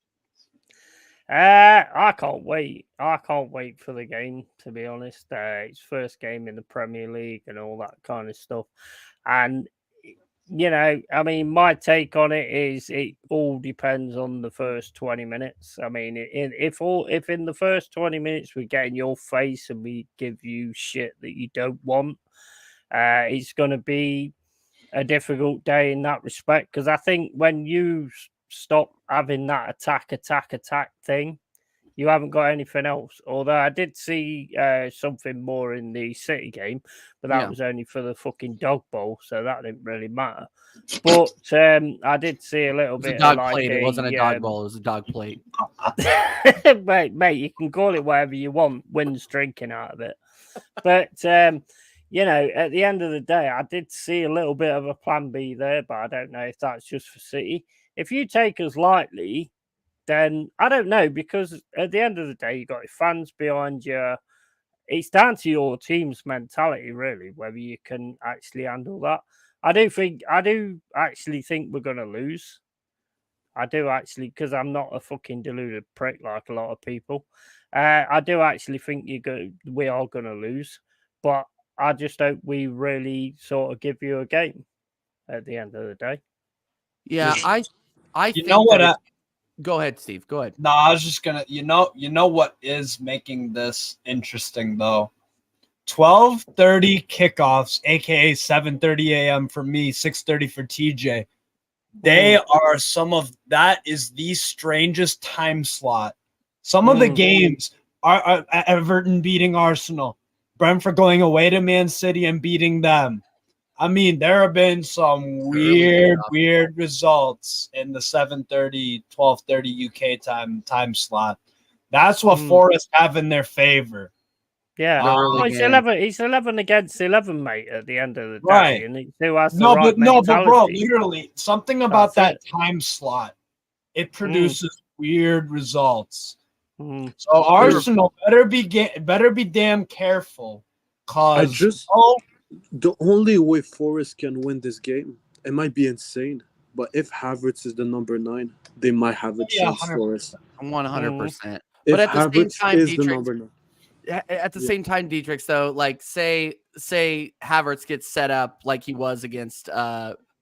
I can't wait. I can't wait for the game, to be honest. It's first game in the Premier League and all that kind of stuff. And, I mean, my take on it is it all depends on the first 20 minutes. I mean, if in the first 20 minutes we get in your face and we give you shit that you don't want, it's going to be a difficult day in that respect. Because I think when you stop having that attack thing, you haven't got anything else. Although I did see something more in the City game, but that was only for the fucking dog bowl, so that didn't really matter. But I did see a little bit. It was a dog of plate. It wasn't a dog bowl. It was a dog plate. mate, you can call it whatever you want. Wins drinking out of it, but you know, at the end of the day, I did see a little bit of a plan B there, but I don't know if that's just for City. If you take us lightly, then I don't know, because at the end of the day, you got your fans behind you. It's down to your team's mentality, really, whether you can actually handle that. I do actually think we're going to lose. I do actually, because I'm not a fucking deluded prick like a lot of people. I do actually think we are going to lose, but I just hope we really sort of give you a game at the end of the day. Yeah, I You think know what? that go ahead, Steve. Go ahead. No, I was just gonna. You know what is making this interesting though? 12:30 kickoffs, aka 7:30 a.m. for me, 6:30 for TJ. They are that is the strangest time slot. Some of the games are Everton beating Arsenal, Brentford going away to Man City and beating them. I mean, there have been some weird results in the 7:30, 12:30 UK time slot. That's what Forest have in their favor. Yeah, it's 11 against 11, mate. At the end of the day, right? And it's who has but bro, literally something about that time slot. It produces weird results. So Arsenal better be damn careful, cause the only way Forest can win this game, it might be insane, but if Havertz is the number 9, they might have a chance. 100%. Forest 100%. But at the same time, is the number 9. At the same time, Dietrich, though, like say Havertz gets set up like he was against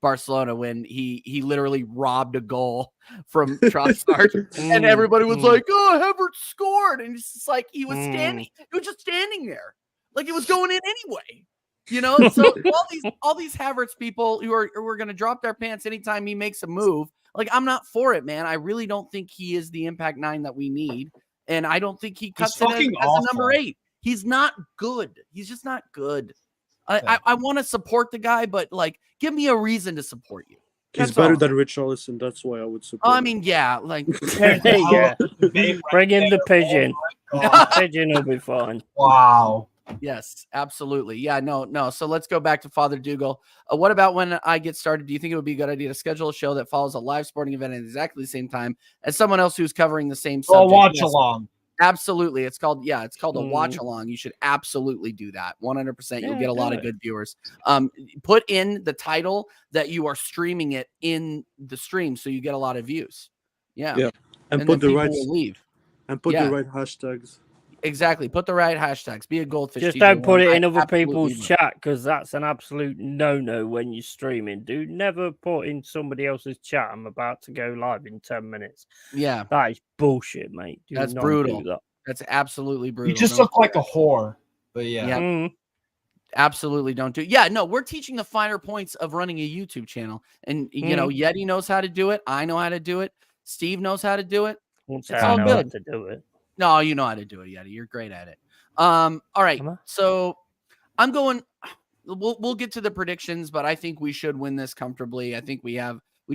Barcelona when he literally robbed a goal from Trossard, and everybody was like, "Oh, Havertz scored," and it's just like he was just standing there, like it was going in anyway. You know, so all these Havertz people who are going to drop their pants anytime he makes a move, like I'm not for it, man. I really don't think he is the impact 9 that we need. And I don't think he cuts it as a number 8. He's not good. He's just not good. I want to support the guy, but like, give me a reason to support you. He's better than Richarlison. That's why I would support. I mean, yeah, like bring in the pigeon. Pigeon will be fine. Wow. Yes, absolutely. Yeah, no. So let's go back to Father Dougal. What about when I get started? Do you think it would be a good idea to schedule a show that follows a live sporting event at exactly the same time as someone else who's covering the same subject? Watch along. Absolutely. It's called a watch along. You should absolutely do that. 100%. You'll get a lot of good viewers. Put in the title that you are streaming it in the stream so you get a lot of views. Yeah. And put the right hashtags. Exactly. Put the right hashtags. Be a goldfish. Just don't put it in other people's chat, because that's an absolute no-no when you're streaming. Do never put in somebody else's chat. I'm about to go live in 10 minutes. Yeah. That is bullshit, mate. That's brutal. That's absolutely brutal. You just look like a whore. But absolutely don't do it. Yeah, no, we're teaching the finer points of running a YouTube channel. And, you know, Yeti knows how to do it. I know how to do it. Steve knows how to do it. It's all good to do it. No, you know how to do it, Yeti. You're great at it. All right. So I'm going. We'll get to the predictions, but I think we should win this comfortably. I think we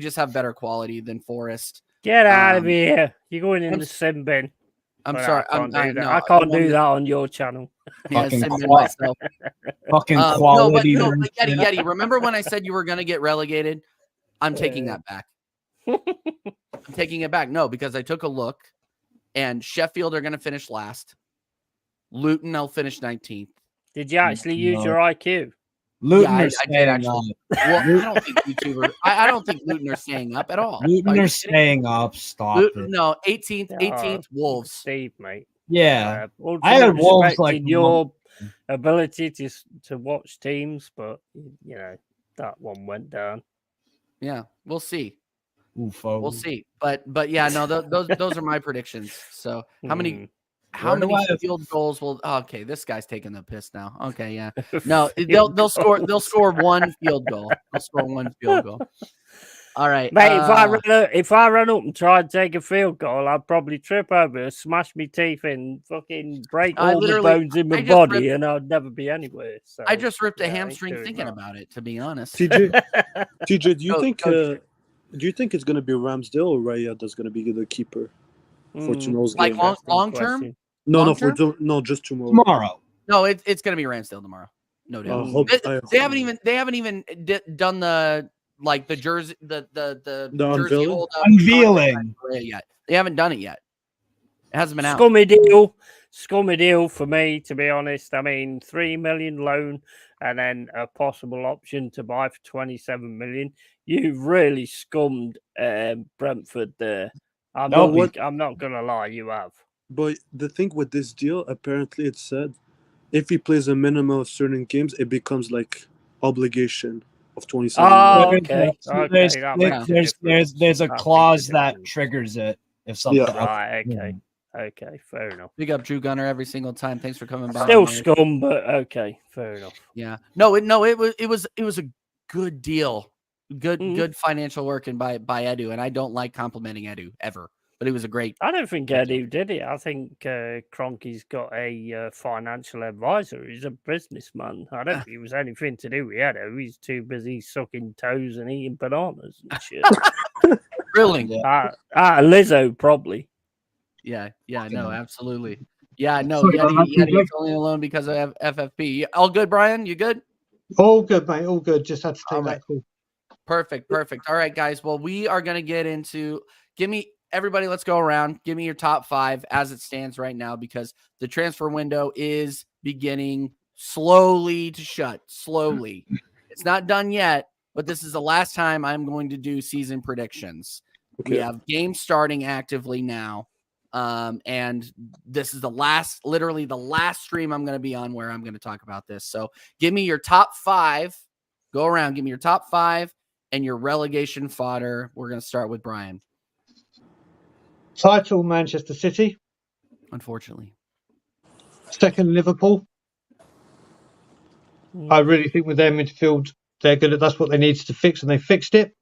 just have better quality than Forest. Get out of here. You're going in the sim bin. I'm sorry. I can't do that on your channel. Fucking quality. No, but Yeti, remember when I said you were going to get relegated? I'm taking that back. I'm taking it back. No, because I took a look. And Sheffield are going to finish last. Luton, they'll finish 19th. Did you actually use your IQ? Luton I did actually. Well, I don't think Luton are staying up at all. Luton are staying up. Stop it. No, 18th, Wolves. Steve, mate. Yeah. I had Wolves like your ability to watch teams, but you know that one went down. Yeah, we'll see. Ufo. We'll see, but yeah, no, those are my predictions. So how many field goals will? Okay, this guy's taking the piss now. Okay, yeah, no, they'll score one field goal. They'll score one field goal. All right. Mate, if I run up and try and take a field goal, I'd probably trip over, smash my teeth in, fucking break I all the literally- bones in I my just body, ripped- and I'd never be anywhere. So I just ripped a yeah, I ain't hamstring doing thinking that. about it, to be honest. TJ, TJ, do you Coach- think Coach. do you think it's gonna be Ramsdale or Raya that's gonna be the keeper for tomorrow's Like game? long term? No, long no, for term? no, just tomorrow. Tomorrow. No, it's gonna be Ramsdale tomorrow. No doubt. They haven't even done the jersey jersey unveiling? hold up Unveiling. yet. They haven't done it yet. It hasn't been out. Scummy deal for me, to be honest. I mean, 3 million loan and then a possible option to buy for 27 million. You've really scummed Brentford there. I'm not gonna lie, you have. But the thing with this deal, apparently, it said if he plays a minimum of certain games, it becomes like obligation of 27 Oh, million. okay. There's a clause that triggers it if something. Yeah. Right, okay, fair enough. Big up Drew Gunner every single time. Thanks for coming by. Still man. scum, but okay, fair enough. Yeah. No, it was a good deal. Good financial working by Edu, and I don't like complimenting Edu ever, but it was a great. I don't think Edu did it. I think Kroenke's got a financial advisor. He's a businessman. I don't think it was anything to do with Edu. He's too busy sucking toes and eating bananas and shit. Grilling. Lizzo, probably. Yeah, no, absolutely. Yeah, no, Yeti's only alone because of FFP. All good, Brian? You good? All good, mate. All good. Just had to take that call. Perfect. All right, guys. Well, we are going to get into everybody, let's go around. Give me your top 5 as it stands right now, because the transfer window is beginning slowly to shut. Slowly. It's not done yet, but this is the last time I'm going to do season predictions. Okay. We have games starting actively now. And this is literally the last stream I'm going to be on where I'm going to talk about this. So give me your top 5. Go around. Give me your top 5 and your relegation fodder. We're going to start with Brian. Title, Manchester City. Unfortunately. Second, Liverpool. I really think with their midfield, that's what they needed to fix, and they fixed it.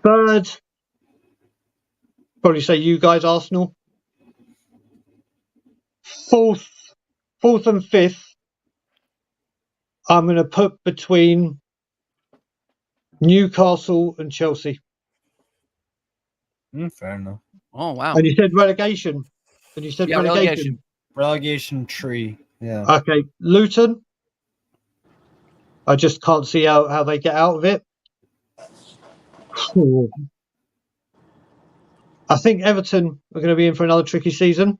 Third, probably say you guys, Arsenal. Fourth and fifth, I'm going to put between Newcastle and Chelsea. Fair enough. Oh, wow. And you said relegation. Relegation. Relegation tree. Yeah. Okay, Luton. I just can't see how they get out of it. I think Everton are going to be in for another tricky season.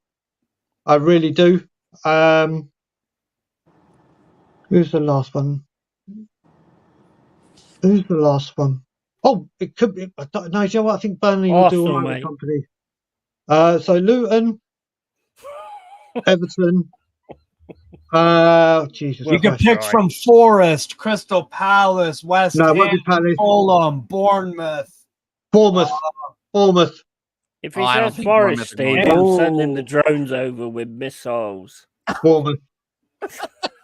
I really do. Who's the last one? Oh, it could be. No, you know what? I think Burnley will do all right with company. So Luton, Everton. Jesus. You can pick from Forest, Crystal Palace, West Ham, Fulham, Bournemouth. If he says Forest, Steve, I'm sending the drones over with missiles. Bournemouth.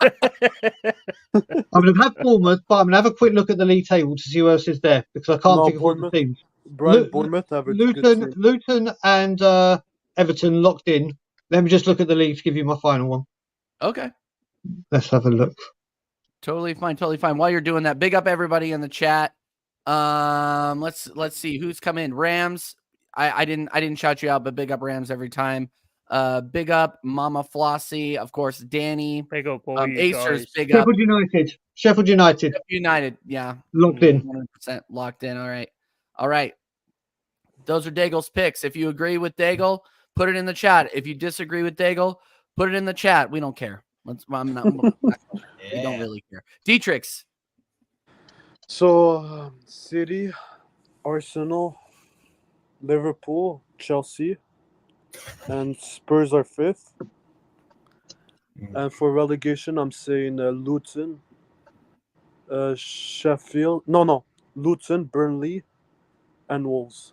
I'm going to have Bournemouth, but I'm going to have a quick look at the league table to see who else is there, because I can't think of all the teams. Bournemouth have Luton and Everton locked in. Let me just look at the league to give you my final one. Okay. Let's have a look. Totally fine. While you're doing that, big up everybody in the chat. Let's see who's come in. Rams. I didn't shout you out, but big up Rams every time. Big up Mama Flossie, of course, Danny. Big up Acers, big Sheffield up. Sheffield United. Yeah. Locked in. 100% locked in. All right. Those are Daigle's picks. If you agree with Daigle, put it in the chat. If you disagree with Daigle, put it in the chat. We don't care. We don't really care. Dietrich's. So, City, Arsenal, Liverpool, Chelsea, and Spurs are 5th. And for relegation, I'm saying Luton, Sheffield. No, Luton, Burnley, and Wolves.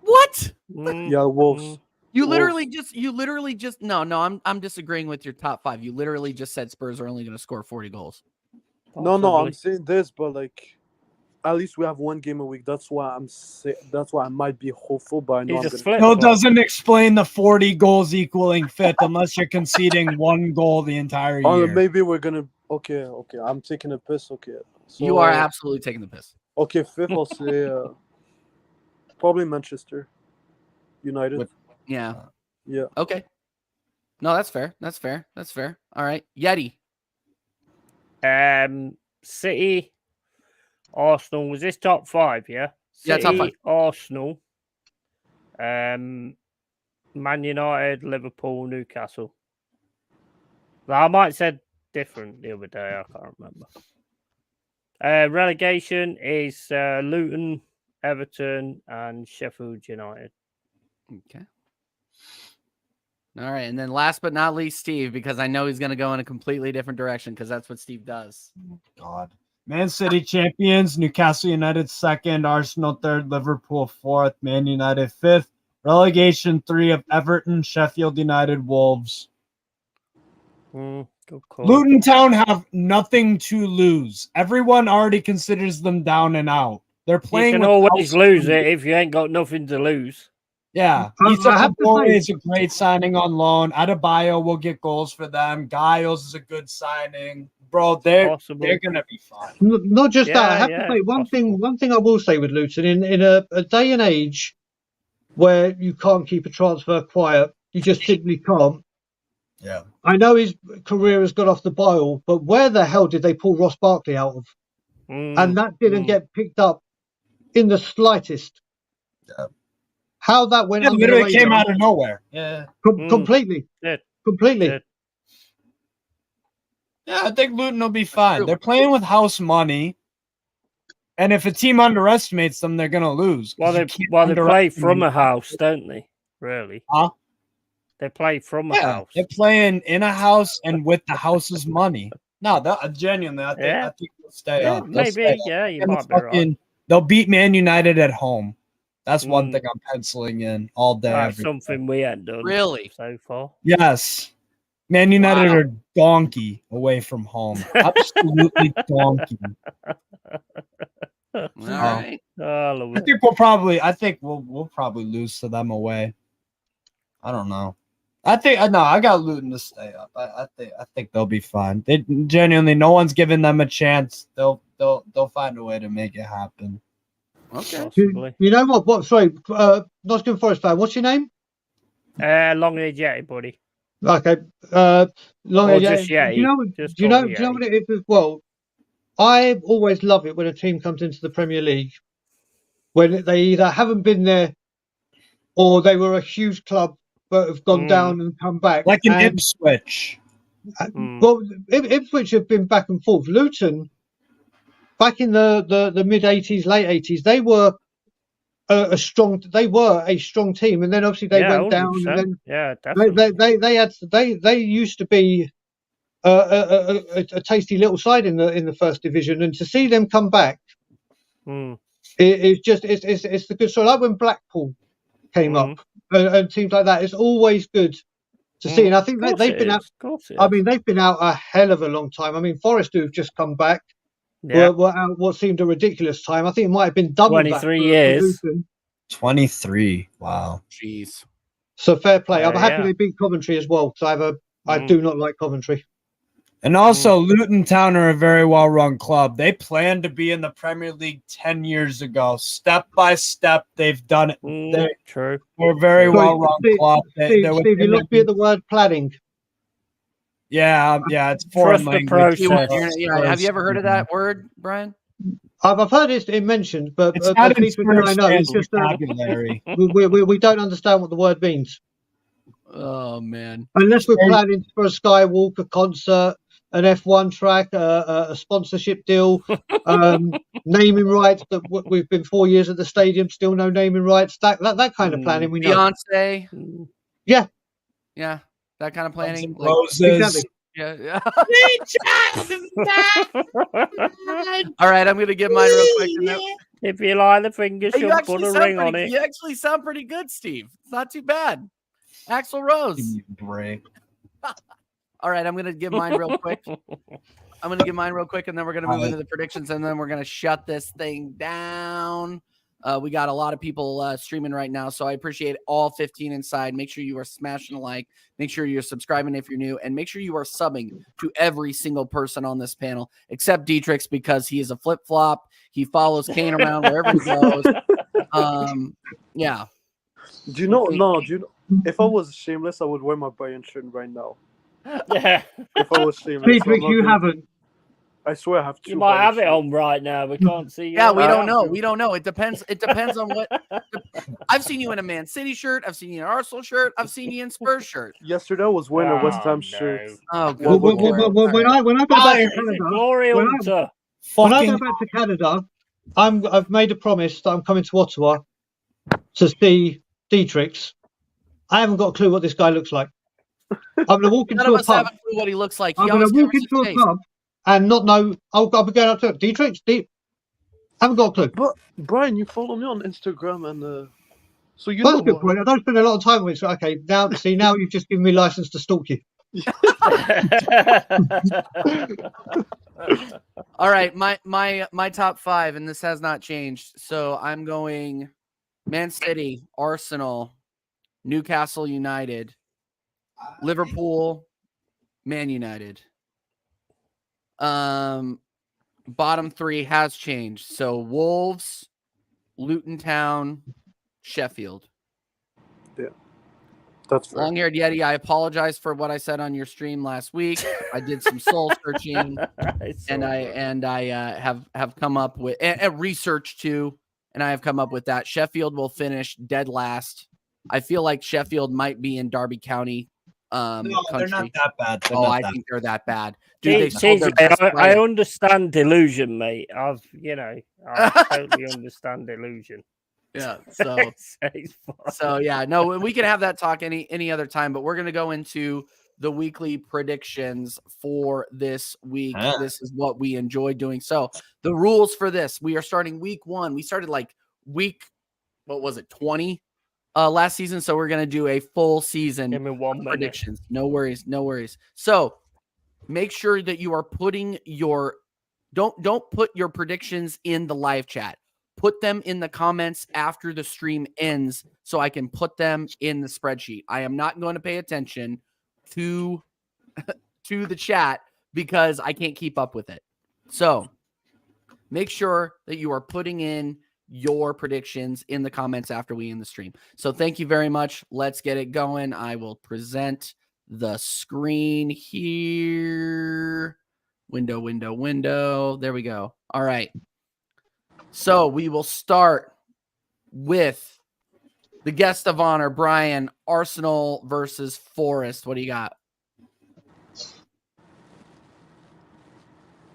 What? Yeah, Wolves. You literally just no. I'm disagreeing with your top 5. You literally just said Spurs are only going to score 40 goals. No, I'm saying this, but like at least we have one game a week. That's why that's why I might be hopeful, but I know He's I'm a gonna. flip Still flop. doesn't explain the 40 goals equaling fifth unless you're conceding one goal the entire Oh, year. maybe we're gonna. Okay. I'm taking a piss. Okay. So, You are absolutely taking the piss. Okay, fifth. I'll say probably Manchester United. With- Yeah. Yeah. Okay. No, that's fair. That's fair. That's fair. All right. Yeti. City, Arsenal. Was this top 5? Yeah. Yeah, City, top 5. Arsenal. Man United, Liverpool, Newcastle. I might have said different the other day. I can't remember. Relegation is Luton, Everton, and Sheffield United. Okay. All right. And then last but not least, Steve, because I know he's going to go in a completely different direction because that's what Steve does. God. Man City champions, Newcastle United second, Arsenal third, Liverpool fourth, Man United fifth. Relegation 3 of Everton, Sheffield United, Wolves. Good call. Luton Town have nothing to lose. Everyone already considers them down and out. They're You playing can with always house lose money. it if you ain't got nothing to lose. Yeah, I Issa have to Kabore say- is a great signing on loan. Adebayo will get goals for them. Giles is a good signing, bro. They're Possible. gonna be fine. Not just that. I have Yeah, to say one possible. thing. One thing I will say with Luton in a day and age where you can't keep a transfer quiet, you just simply can't. Yeah. I know his career has got off the boil, but where the hell did they pull Ross Barkley out of? And that didn't get picked up in the slightest. Yeah. How that went It under the literally came radar, out of nowhere. Yeah. completely, Did. completely. Did. Yeah, I think Luton will be fine. True. They're playing with house money. And if a team underestimates them, they're gonna lose. 'cause Well, you they can't play underestimate from a them. house, don't they? Really? Huh? They play from a Yeah, house. they're playing in a house and with the house's money. No, genuinely, I think they'll stay Yeah, up. They'll stay maybe. up. Yeah, you And might be right. they'll beat Man United at home. That's one Mm. thing I'm penciling in all day. That's every day. something we ain't done Really? so far. Yes. Man United Wow. are donkey away from home. Absolutely donkey. All right. Oh, I love it. I think we'll probably lose to them away. I don't know. I got Luton to stay up. I think they'll be fine. They genuinely, no one's giving them a chance. They'll find a way to make it happen. Okay. Possibly. You know what? Sorry, Nottingham Forest fan. What's your name? Long age Yeti, buddy. Okay. Long Or Age. just Do you Yeti. know? Just Do you call know? me Do you know Yeti. what it is as well? I always love it when a team comes into the Premier League when they either haven't been there or they were a huge club but have gone down and come back. Like an And, Ipswich. well, Ipswich have been back and forth. Luton, back in the mid '80s, late '80s, they were a strong. They were a strong team, and then obviously they went down, 100%. and then Yeah, definitely. they used to be a tasty little side in the first division, and to see them come back, it's the good story. Like when Blackpool came up and teams like that, it's always good to see. And I think they've been out. I mean, they've been out a hell of a long time. I mean, Forest, who've just come back, were out what seemed a ridiculous time. I think it might have been double 23 that years. for Luton. 23. Wow. Jeez. So fair play. I'm Yeah, happy yeah. they beat Coventry as well because I do not like Coventry. And also, Luton Town are a very well-run club. They planned to be in the Premier League 10 years ago. Step by step, they've done it. True. They're a very Sorry, well-run Steve, club. Steve, you within lost me at the word planning. Yeah, it's foreign Trust the language. process. Have you ever heard of that word, Brian? I've heard it mentioned, but It's not at least in I know it's just vocabulary. we don't understand what the word means Oh man. unless we're planning for a skywalk, a concert, an F1 track, a sponsorship deal, naming rights. That we've been 4 years at the stadium, still no naming rights. That kind of planning we know. Beyonce. Yeah. Yeah. That kind of planning. Like, Roses. Exactly. yeah. All right, I'm gonna give mine real quick. And then- If you like the fingers, Hey, you you'll actually put a sound ring on pretty- it. You actually sound pretty good, Steve. It's not too bad. Axl Rose. Give me a break. All right, I'm gonna give mine real quick. I'm gonna give mine real quick, and then we're gonna move Alright. into the predictions, and then we're gonna shut this thing down. We got a lot of people streaming right now, so I appreciate all 15 inside. Make sure you are smashing a like. Make sure you're subscribing if you're new, and make sure you are subbing to every single person on this panel, except Dietrich, because he is a flip flop. He follows Kane around wherever he goes. Yeah. Do you know? No, do you know? If I was shameless, I would wear my Bayern shirt right now. Yeah. If I was shameless, Dietrich, you haven't. I swear I have 2. You might Bayern have it shirts. on right now. We can't see you. Yeah, we on don't it. know. We don't know. It depends. It depends on what. I've seen you in a Man City shirt. I've seen you in an Arsenal shirt. I've seen you in Spurs shirt. Yesterday I was wearing a West Oh, Ham no. shirt. Oh, Well, good well, lord. When I go back to He's a Canada, glory when I- hunter. when I go Fucking back to Canada, I've made a promise that I'm coming to Ottawa to see Dietrich's. I haven't got a clue what this guy looks like. I'm going to walk None into of a us have pub. a clue what he looks like. He I'm going always to walk covers his into a face. pub and not know. I'll be going up to Dietrich's. Haven't got a clue. But Brian, you follow me on Instagram, and so you That's know a good what? point. I don't spend a lot of time with it. So, okay, now you've just given me license to stalk you. All right, my top 5, and this has not changed. So I'm going Man City, Arsenal, Newcastle United, Liverpool, Man United. Bottom 3 has changed. So Wolves, Luton Town, Sheffield. That's fair. Long-haired Yeti, I apologize for what I said on your stream last week. I did some soul searching, and I have come up with and research too, and I have come up with that Sheffield will finish dead last. I feel like Sheffield might be in Derby County. no, they're Country. not that bad. They're Oh, not I that think they're that bad, dude. They TJ, sold their best I player. understand delusion, mate. I totally understand delusion. Yeah, so It's fine. So yeah, no, we can have that talk any other time, but we're gonna go into the weekly predictions for this week. Ah. This is what we enjoy doing. So the rules for this, we are starting week 1. We started like week, what was it, 20 last season. So we're gonna do a full season Give me 1 minute. predictions. No worries, no worries. So make sure that you are putting your don't put your predictions in the live chat. Put them in the comments after the stream ends so I can put them in the spreadsheet. I am not going to pay attention to the chat because I can't keep up with it. So make sure that you are putting in your predictions in the comments after we end the stream. So thank you very much. Let's get it going. I will present the screen here. Window. There we go. All right. So we will start with the guest of honor, Brian. Arsenal versus Forest. What do you got?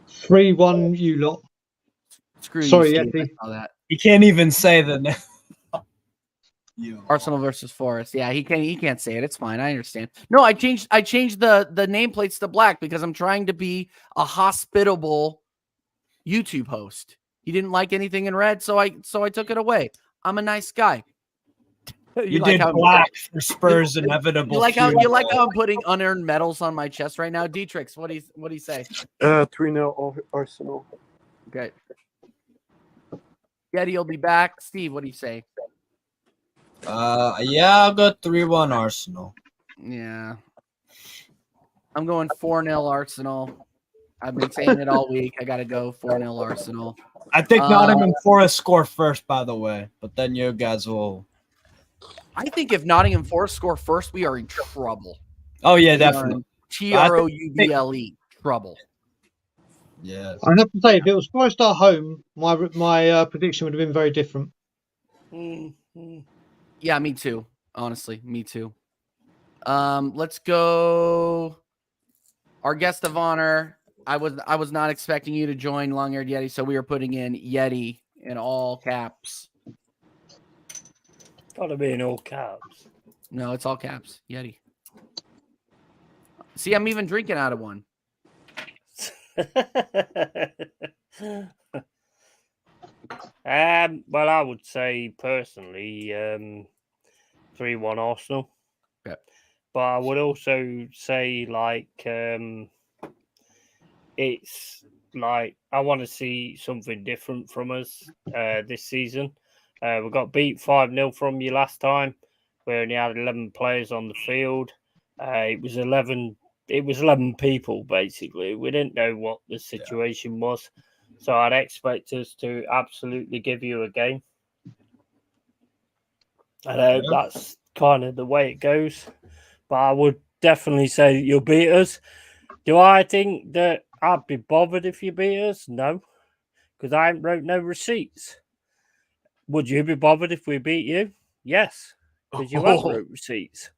3-1, you lot. Screw Sorry, you, Steve. Yeti. I saw that. You can't even say the name. Arsenal versus Forest. Yeah, he can't say it. It's fine. I understand. No, I changed the nameplates to black because I'm trying to be a hospitable YouTube host. He didn't like anything in red, so I took it away. I'm a nice guy. You like did how- black for Spurs' inevitable. You like how funeral. I'm putting unearned medals on my chest right now, Dietrich? What do you say? 3-0 Arsenal. Okay. Yeti will be back. Steve, what do you say? Yeah, I'll go 3-1 Arsenal. Yeah. I'm going 4-0 Arsenal. I've been saying it all week. I got to go 4-0 Arsenal. I think Nottingham Forest score first, by the way, but then you guys will. I think if Nottingham Forest score first, we are in trouble. Oh yeah, definitely. Trouble. Trouble. Yeah. I have to say, if it was Forest at home, my prediction would have been very different. Yeah, me too. Honestly, me too. Let's go. Our guest of honor. I was not expecting you to join Long-Haired Yeti, so we are putting in Yeti in all caps. Gotta be in all caps. No, it's all caps. Yeti. See, I'm even drinking out of one. Well, I would say personally, 3-1 Arsenal. Okay. But I would also say it's like I want to see something different from us this season. We got beat 5-0 from you last time. We only had 11 players on the field. It was 11. It was 11 people basically. We didn't know what the situation was, so I'd expect us to absolutely give you a game. I know that's kind of the way it goes, but I would definitely say that you'll beat us. Do I think that I'd be bothered if you beat us? No, because I ain't wrote no receipts. Would you be bothered if we beat you? Yes, because you have wrote receipts.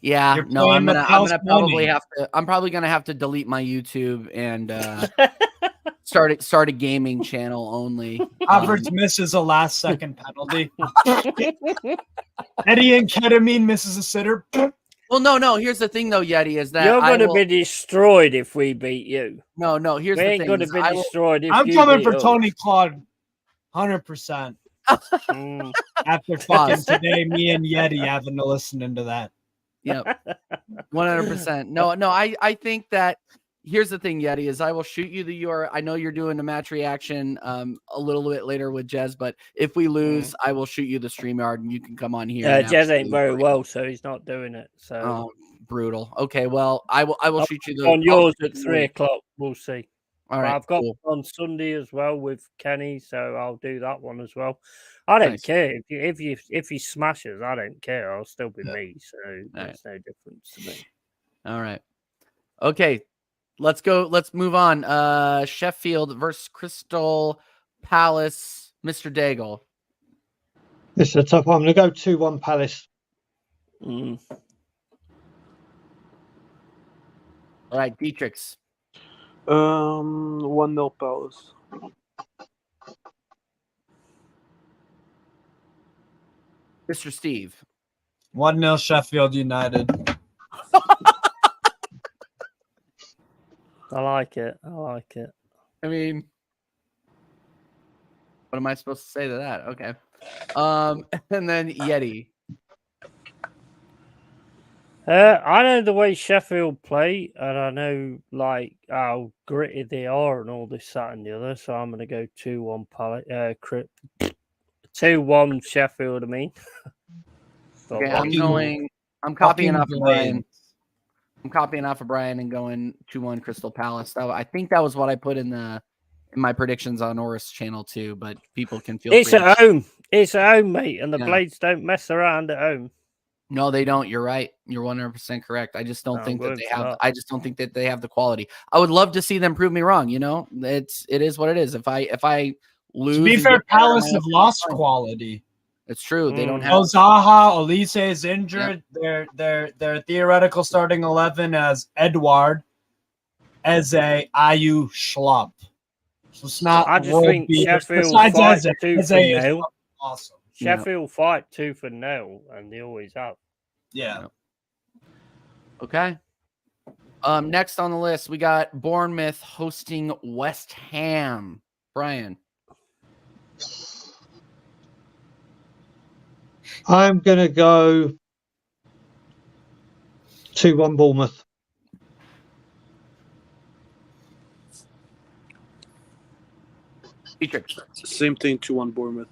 Yeah, You're no, I'm playing gonna with house probably money. have to. I'm probably gonna have to delete my YouTube and start a gaming channel only. Havertz misses a last second penalty. Eddie and Ketamine misses a sitter. Well, no. Here's the thing, though, Yeti, is that You're I going to will- be destroyed if we beat you. No. Here's We the ain't thing. going to is be I will- destroyed if I'm you coming beat for us. Tony Claude, 100%. Mm. After fucking Pause. today, me and Yeti having to listen into that. Yep, 100%. No. I think that here's the thing, Yeti, is I will shoot you the URL. I know you're doing a match reaction a little bit later with Jez, but if we lose, I will shoot you the StreamYard and you can come on here. and Jez ain't absolutely very break it. well, so he's not doing it. So Oh, brutal. Okay, well, I will shoot you the on yours I'll- at 3:00, we'll see. All But right, I've got cool. one on Sunday as well with Kenny, so I'll do that one as well. I don't Nice. care if he smashes. I don't care. I'll still be Yeah. me, so right. there's no difference to me. All right. Okay. Let's go. Let's move on. Sheffield versus Crystal Palace. Mr. Daigle. This is a tough one. I'm going to go 2-1 Palace. Mm. All right, Dietrichs. 1-0 Palace. Mr. Steve. 1-0 Sheffield United. I like it. I like it. I mean, what am I supposed to say to that? Okay. And then Yeti. I know the way Sheffield play, and I know like how gritty they are and all this, that, and the other. So I'm going to go 2-1 2-1 Sheffield. I mean, Okay, Fucking- I'm copying fucking off of Brian. blame. I'm copying off of Brian and going 2-1 Crystal Palace. I think that was what I put in my predictions on Oris channel too, but people can feel It's free. at home. It's at home, mate, and the Yeah. Blades don't mess around at home. No, they don't. You're right. You're 100% correct. I just don't I'm think that good they for have. that. I just don't think that they have the quality. I would love to see them prove me wrong. You know, it is what it is. If I lose, To be and fair, get better, Palace I'm have gonna- lost quality. It's true. They don't Mm. have. No Zaha, Elise is injured. Their theoretical starting 11 as Edward, Eze, Ayu, Schlupp. So it's not. I just world think beaters. Sheffield Besides fight Eze, tooth Eze and is nail. awesome. Yeah. Sheffield fight tooth and nail, and they always have. Yeah. Okay. Next on the list, we got Bournemouth hosting West Ham. Brian. I'm going to go 2-1 Bournemouth. Dietrich. Same thing, 2-1 Bournemouth.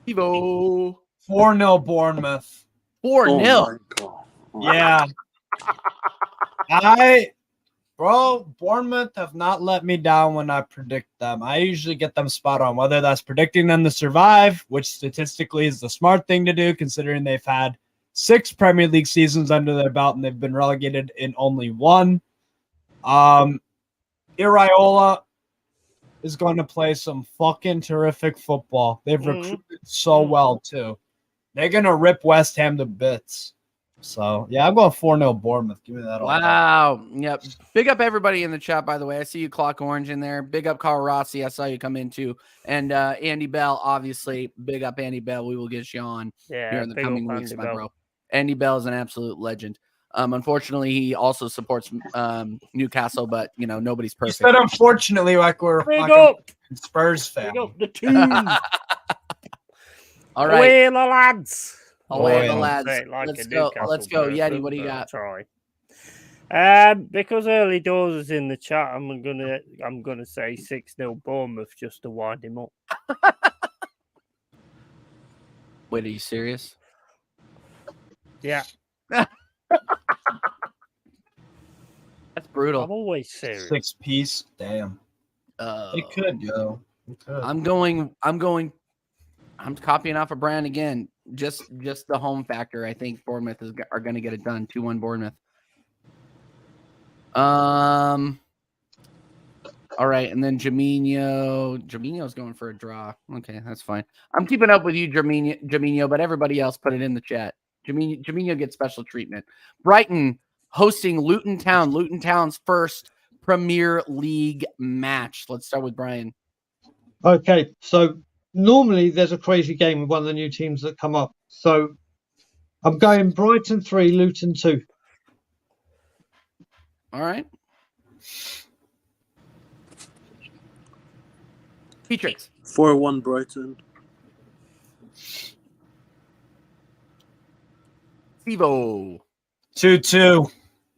Evo. 4-0 Bournemouth. 4-0. my God. Oh. Yeah. Bournemouth have not let me down when I predict them. I usually get them spot on, whether that's predicting them to survive, which statistically is the smart thing to do, considering they've had 6 Premier League seasons under their belt and they've been relegated in only 1. Iraola is going to play some fucking terrific football. They've recruited so well, too. They're going to rip West Ham to bits. So, yeah, I'm going 4-0 Bournemouth. Give me that all. Wow. Yep. Big up everybody in the chat, by the way. I see you, Clock Orange, in there. Big up Carl Rossi. I saw you come in too. And Andy Bell, obviously. Big up Andy Bell. We will get you on Yeah, here in the big coming up weeks, Andy my Bell. bro. Andy Bell is an absolute legend. Unfortunately, he also supports Newcastle, but you know nobody's You perfect. said unfortunately like we're Big fucking up, Spurs big fan. up the team. All right. Away the lads. Away the Oil. lads. Say it like Let's a go. Newcastle Let's go. person, Yeti, what do you but I'll got? Try. Because early doors is in the chat, I'm gonna say 6-0 Bournemouth just to wind him up. Wait, are you serious? Yeah, That's I'm brutal. always serious. 6 piece. Damn. It could, yo. It could. I'm copying off of Brian again. Just the home factor. I think Bournemouth are going to get it done. 2-1 Bournemouth. All right, and then Jaminho's going for a draw. Okay, that's fine. I'm keeping up with you, Jaminho, but everybody else put it in the chat. Jaminho gets special treatment. Brighton hosting Luton Town. Luton Town's first Premier League match. Let's start with Brian. Okay, so normally there's a crazy game with one of the new teams that come up. So I'm going Brighton 3, Luton 2. All right. Petrix. 4-1 Brighton. Stevo. 2-2.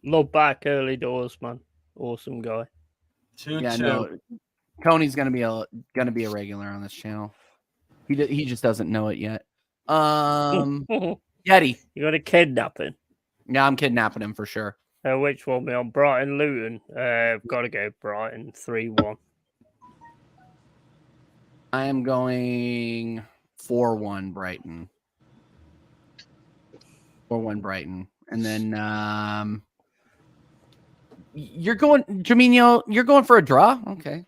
Love back early doors, man. Awesome guy. 2-2. Yeah, no. Tony's gonna be a regular on this channel. He just doesn't know it yet. You Yeti. got a kidnapping. Yeah, I'm kidnapping him for sure. Which one? Me on Brighton Luton. I've got to go Brighton 3-1. I am going 4-1 Brighton. 4-1 Brighton. And then you're going Jaminho, you're going for a draw? Okay.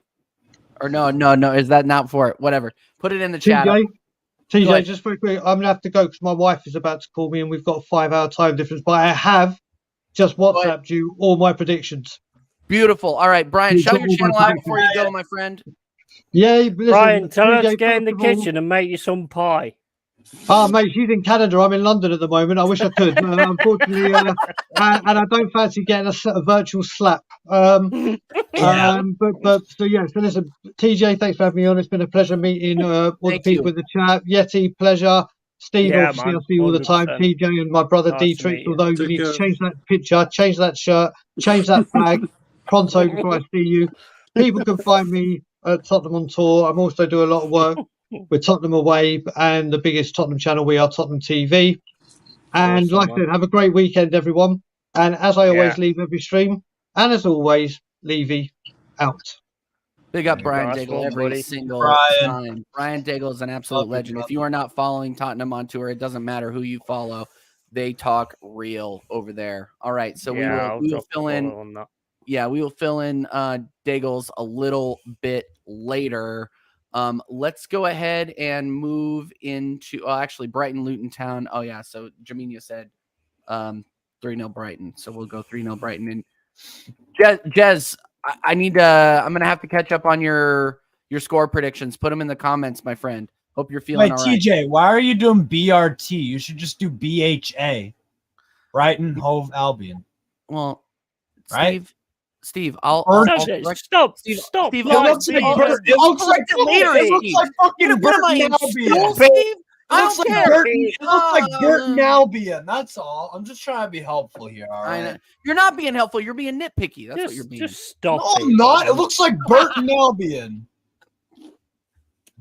Or no, is that not for it? Whatever. Put it in the chat. TJ, just very quick, I'm gonna have to go because my wife is about to call me and we've got a 5-hour time difference, but I have just WhatsApped you all my predictions. Beautiful. All right, Brian, You've shout got your all my channel out predictions. before you go, my friend. Yeah, listen, Brian, tell her TJ, to get in the first of all- kitchen and make you some pie. Oh, mate, she's in Canada. I'm in London at the moment. I wish I could. Unfortunately, and I don't fancy getting a virtual slap. Yeah. So listen, TJ, thanks for having me on. It's been a pleasure meeting all the Thank people you. in the chat. Yeti, pleasure. Steve, Yeah, obviously, man, I see you all the time. 100%. TJ and my brother Nice to Dietrich, meet you. although you Take need to care. change that picture, change that shirt, change that flag pronto before I see you. People can find me at Tottenham on Tour. I'm also doing a lot of work with Tottenham Away and the biggest Tottenham channel, we are Tottenham TV. And Awesome, like I man. said, have a great weekend, everyone. And as I always Yeah. leave every stream, and as always, Levy out. Big up Brian Nice Daigle one, every buddy. single Brian. time. Brian Daigle is an absolute Love you, legend. If brother. you are not following Tottenham on Tour, it doesn't matter who you follow. They talk real over there. All right, so I'll we will drop a fill in. follow on that. Yeah, we will fill in Daigle's a little bit later. Let's go ahead and move into actually Brighton Luton Town. Oh yeah, so Jaminho said 3-0 Brighton. So we'll go 3-0 Brighton. And Jez, I'm gonna have to catch up on your score predictions. Put them in the comments, my friend. Hope you're feeling Wait, all right. TJ, why are you doing BRT? You should just do BHA. Brighton Hove Albion. Well, Right? Steve, I'll No, correct- stop. Steve, Stop. Steve, It Brian, looks like Steve, Bur- it looks like correct it later, it looks Steve. like fucking What am I Burton in Albion. school, It Steve? I looks don't like care. Burton. It looks like Burton Uh, Albion. That's all. I'm just trying to be helpful here. All I know. right. You're not being helpful. You're being nitpicky. That's what you're being. Just stop. No, I'm not. It looks like Burton Albion.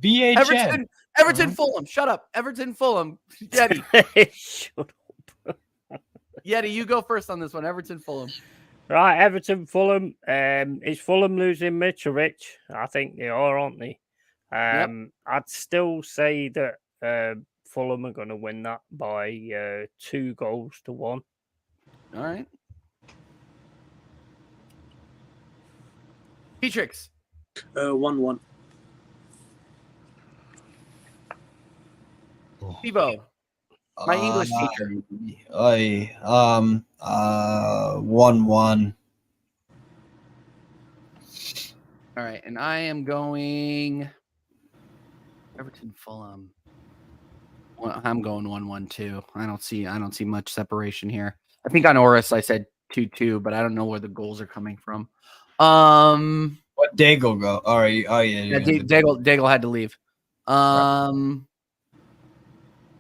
BHA. Everton, Fulham. Shut up. Everton, Fulham. Yeti, Shut up. Yeti, you go first on this one. Everton, Fulham. Right, Everton, Fulham. Is Fulham losing Mitrovic? I think they are, aren't they? I'd still say that Fulham are going to win that by 2-1. All right. Petrix. 1-1. Steve-O. My English teacher. 1-1. All right, and I am going Everton, Fulham. Well, I'm going 1-1 too. I don't see much separation here. I think on Oris I said 2-2, but I don't know where the goals are coming from. What Daigle go? All right. Oh yeah. Yeah, Daigle had to leave.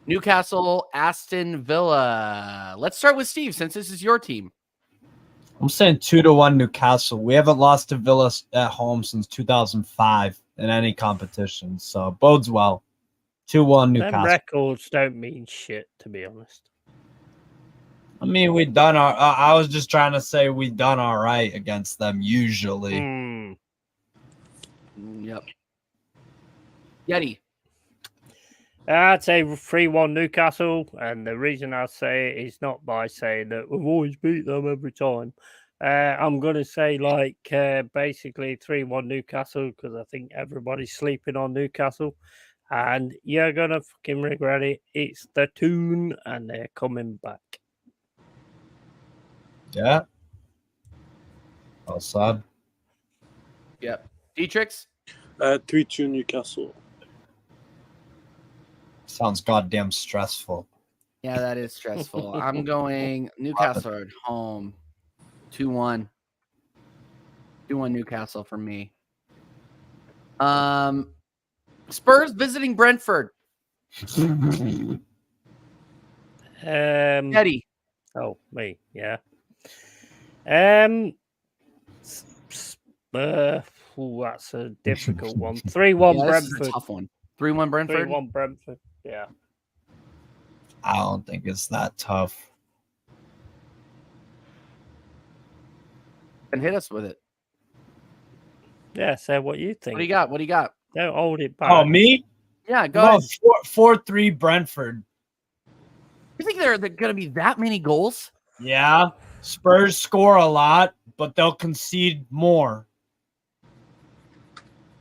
Newcastle, Aston Villa. Let's start with Steve since this is your team. I'm saying 2-1 Newcastle. We haven't lost to Villa at home since 2005 in any competition, so bodes well. 2-1 Them Newcastle. records don't mean shit, to be honest. I mean, we done our. I was just trying to say we done all right against them usually. Yep. Yeti. I'd say 3-1 Newcastle, and the reason I say it is not by saying that we've always beat them every time. I'm going to say basically 3-1 Newcastle because I think everybody's sleeping on Newcastle, and you're going to fucking regret it. It's the Toon, and they're coming back. Yeah. Well said. Yep. Dietrich. 3-2 Newcastle. Sounds goddamn stressful. Yeah, that is stressful. I'm going Newcastle at home. 2-1. 2-1 Newcastle for me. Spurs visiting Brentford. Eddie. Oh, me, yeah. That's a difficult one. 3-1 Yeah, this is a Brentford. tough one. 3-1 Brentford. 3-1 Brentford. Yeah. I don't think it's that tough. And hit us with it. Yeah, say what you think. What do you got? What do you got? Don't hold it back. Oh, me? Yeah, go No, ahead. 4-3 Brentford. You think there are going to be that many goals? Yeah. Spurs score a lot, but they'll concede more.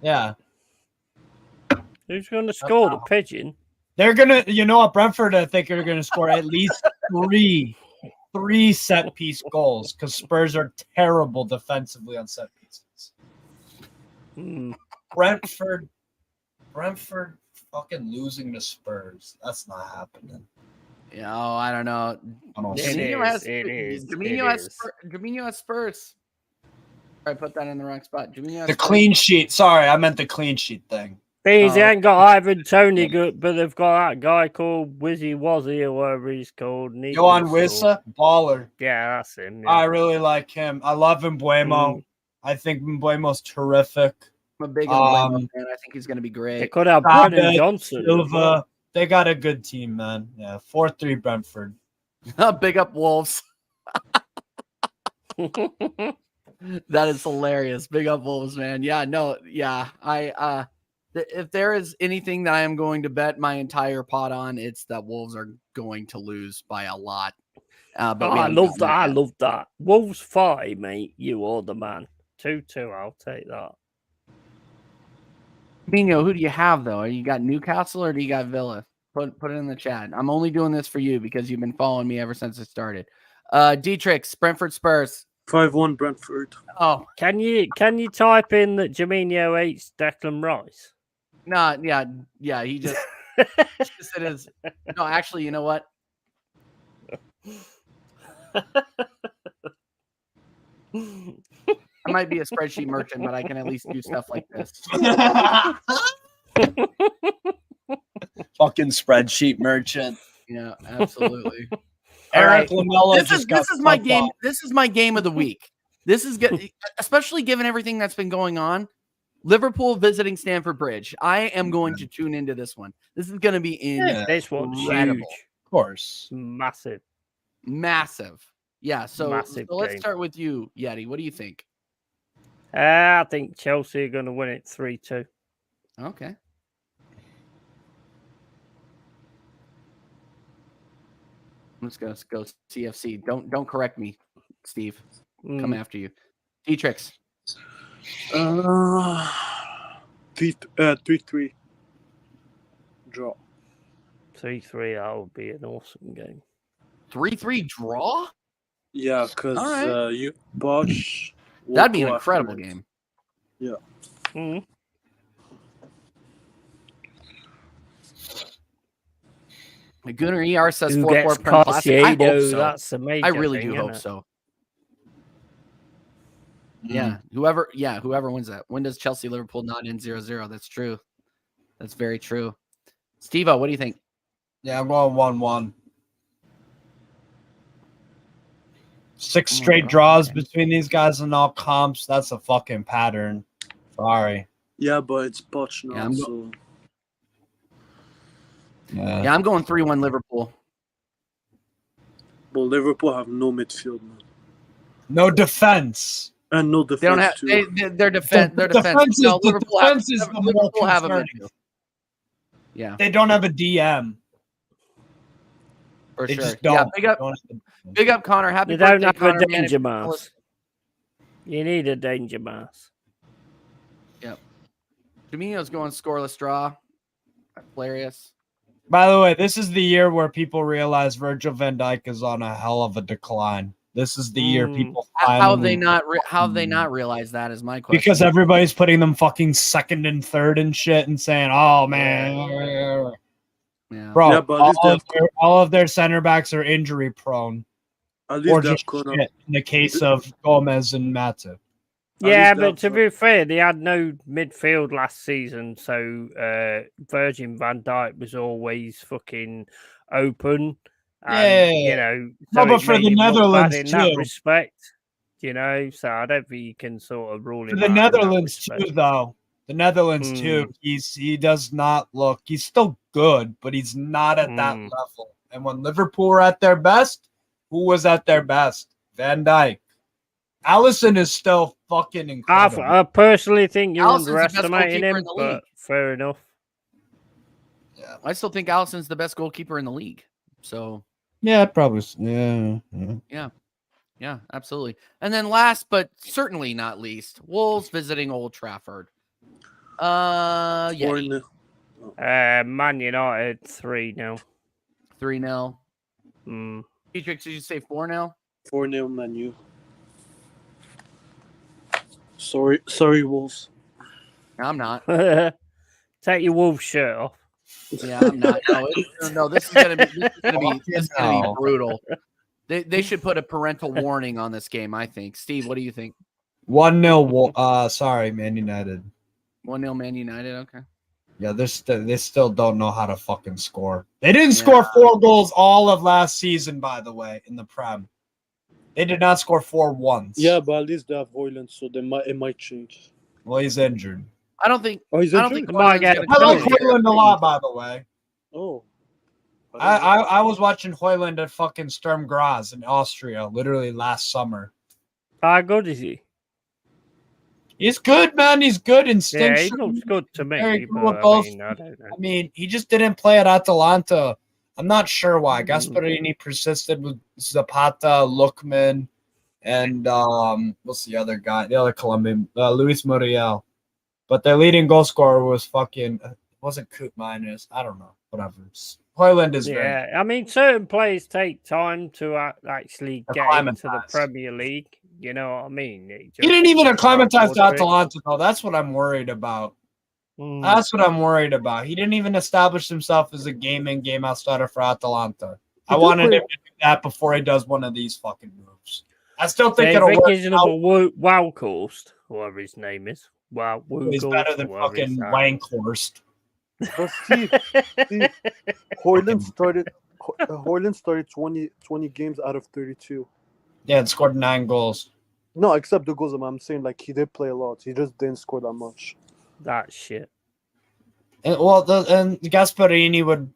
Yeah. Who's going to score the pigeon? They're going to, you know what, Brentford, I think, are going to score at least three set-piece goals because Spurs are terrible defensively on set pieces. Brentford fucking losing to Spurs. That's not happening. Yeah, I don't know. It is. Firmino has Spurs. I put that in the wrong spot. The clean sheet. Sorry, I meant the clean sheet thing. They ain't got Ivan Tony good, but they've got that guy called Wizzy Wazzy or whatever he's called. Johan Wissa, baller. Yeah, that's him. Yeah. I really like him. I love Mbeumo. I think Mbuemo's terrific. I'm a big Mbeumo fan. I think he's going to be great. They could have Brennan Johnson. Silva. They got a good team, man. Yeah, 4-3 Brentford. Big up Wolves. That is hilarious. Big up Wolves, man. Yeah, no, yeah. If there is anything that I am going to bet my entire pot on, it's that Wolves are going to lose by a lot. But I love that. I love that. Wolves 5, mate. You are the man. 2-2. I'll take that. Mino, who do you have though? You got Newcastle or do you got Villa? Put it in the chat. I'm only doing this for you because you've been following me ever since it started. Dietrich, Brentford Spurs. 5-1 Brentford. Oh, can you type in that Jaminho hates Declan Rice? No, yeah. He just said his. No, actually, you know what? I might be a spreadsheet merchant, but I can at least do stuff like this. Fucking spreadsheet merchant. Yeah, absolutely. Eric Lamela. This is my game. This is my game of the week. This is good, especially given everything that's been going on. Liverpool visiting Stamford Bridge. I am going to tune into this one. This is going to be This one's incredible. huge. Of course. Massive. Yeah, so let's game. start with you, Yeti. What do you think? I think Chelsea are going to win it 3-2. Okay. Let's go CFC. Don't correct me, Steve. Come after you. Dietrich. 3-3 draw. 3-3. That would be an awesome game. 3-3 draw? Yeah, because you Bosch. That'd be an incredible game. Yeah. Mm-hmm. Gunnar ER says 4-4 Prem Classic. I hope so. That's the major I really thing, do hope so. Yeah, whoever wins that. When does Chelsea Liverpool not end 0-0? That's true. That's very true. Steve-O, what do you think? Yeah, I'm going 1-1. 6 Oh, straight God. draws between these guys in all comps. That's a fucking pattern. Sorry. Yeah, but it's Poch now, Yeah, I'm go- so Yeah, I'm going 3-1 Liverpool. well, Liverpool have no midfield now. No defense. And no defense They don't have too. their defense. Their defense. The Liverpool defense is the more Liverpool have a concerning. midfield. Yeah, They don't have a DM. for They sure. just don't. Yeah, Don't have big up, Connor. Happy You don't birthday, have a Connor. Man. danger mask. You need a danger mask. Firmino's going scoreless draw. Hilarious. By the way, this is the year where people realize Virgil van Dijk is on a hell of a decline. This is the year people How finally, have they not realized that is my question. because everybody's putting them fucking second and third and shit and saying, "Oh man, yeah. bro, Yeah, but at least all of their center backs are injury prone At or least they just have Connor. shit in the case of Gomez and Matip." Yeah, least but to they'll- be fair, they had no midfield last season, so Virgin van Dijk was always fucking open. And, Yeah. you know, No, so but it for made the him look bad Netherlands in that too. respect, you know. So I don't think you can sort of rule For him the out in that Netherlands too, respect. though. The Netherlands too. He does not look. He's still good, but he's not at that level. And when Liverpool were at their best, who was at their best? Van Dijk. Allison is still fucking incredible. I personally think you're Alisson's the best underestimating goalkeeper him, in the league. but fair enough. Yeah, I still think Allison's the best goalkeeper in the league. So yeah, probably. Yeah. absolutely. And then last but certainly not least, Wolves visiting Old Trafford. Yeah, 4-0. Man United 3-0. 3-0. Mm. Petrix, did you say 4-0? 4-0 Man U. Sorry, Wolves. I'm not. Take your wolf shirt off. Yeah, I'm not. No, this is gonna be brutal. They should put a parental warning on this game, I think. Steve, what do you think? 1-0. Sorry, Man United. 1-0 Man United. Okay. Yeah, they still don't know how to fucking score. They didn't score 4 goals all of last season, by the way, in the Prem. They did not score 4 once. Yeah, but at least they have Hoyland, so it might change. Well, he's injured. I don't think. Oh, he's I don't injured? think. Might get Hoyland's I gonna like come in. Hoyland a lot, by the way. Oh. I was watching Hoyland at fucking Sturm Graz in Austria literally last summer. How good is he? He's good, man. He's good Yeah, instinctually. he looks good to Very me. good But, with both. I don't know. I mean, he just didn't play at Atalanta. I'm not sure why. Gasperini persisted with Zapata, Lookman, and what's the other guy? The other Colombian, Luis Muriel. But their leading goal scorer was fucking wasn't Coot Miners. I don't know. Whatever. Hoyland is very Yeah, I mean, certain players take time to actually get into the Acclimatise. Premier League. You know what I mean? He didn't even acclimatize to Atalanta, though. That's what I'm worried about. Mm. That's what I'm worried about. He didn't even establish himself as a game in, game out starter for Atalanta. I wanted him to do that before he does one of these fucking moves. I still think it'll work. He's another Wildhorst, whoever his name is. Wow, He's better than fucking Wankhorst. But Steve, Hoyland started 20 games out of 32. Yeah, and scored 9 goals. No, except the goals. I'm saying like he did play a lot. He just didn't score that much. That shit. And, and Gasperini would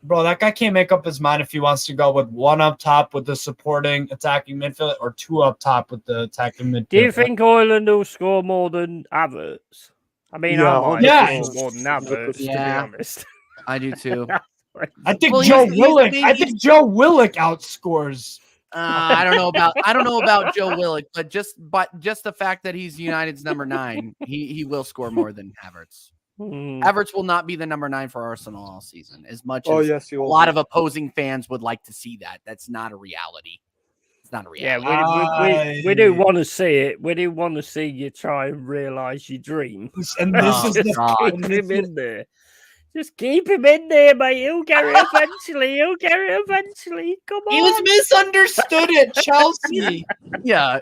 bro, that guy can't make up his mind if he wants to go with 1 up top with the supporting attacking midfield or 2 up top with the attacking midfield. Do you think Hoyland will score more than Havertz? I mean, Yeah, I might yeah. score more than Havertz, Yeah. to be honest. I do too. I think Well, Joe he's- Willock. he's- I think Joe Willock outscores. I don't know about Joe Willock, but just the fact that he's United's number 9, he will score more than Havertz. Hmm. Havertz will not be the number 9 for Arsenal all season, as much Oh as yes, he a will. lot of opposing fans would like to see that. That's not a reality. It's not a Yeah, reality. we do want to see it. We do want to see you try and realize your dream. And this Oh, is the God. Keep him in there. Just keep him in there, mate. He'll get it eventually. He'll get it eventually. Come on. he was misunderstood at Chelsea. Yeah.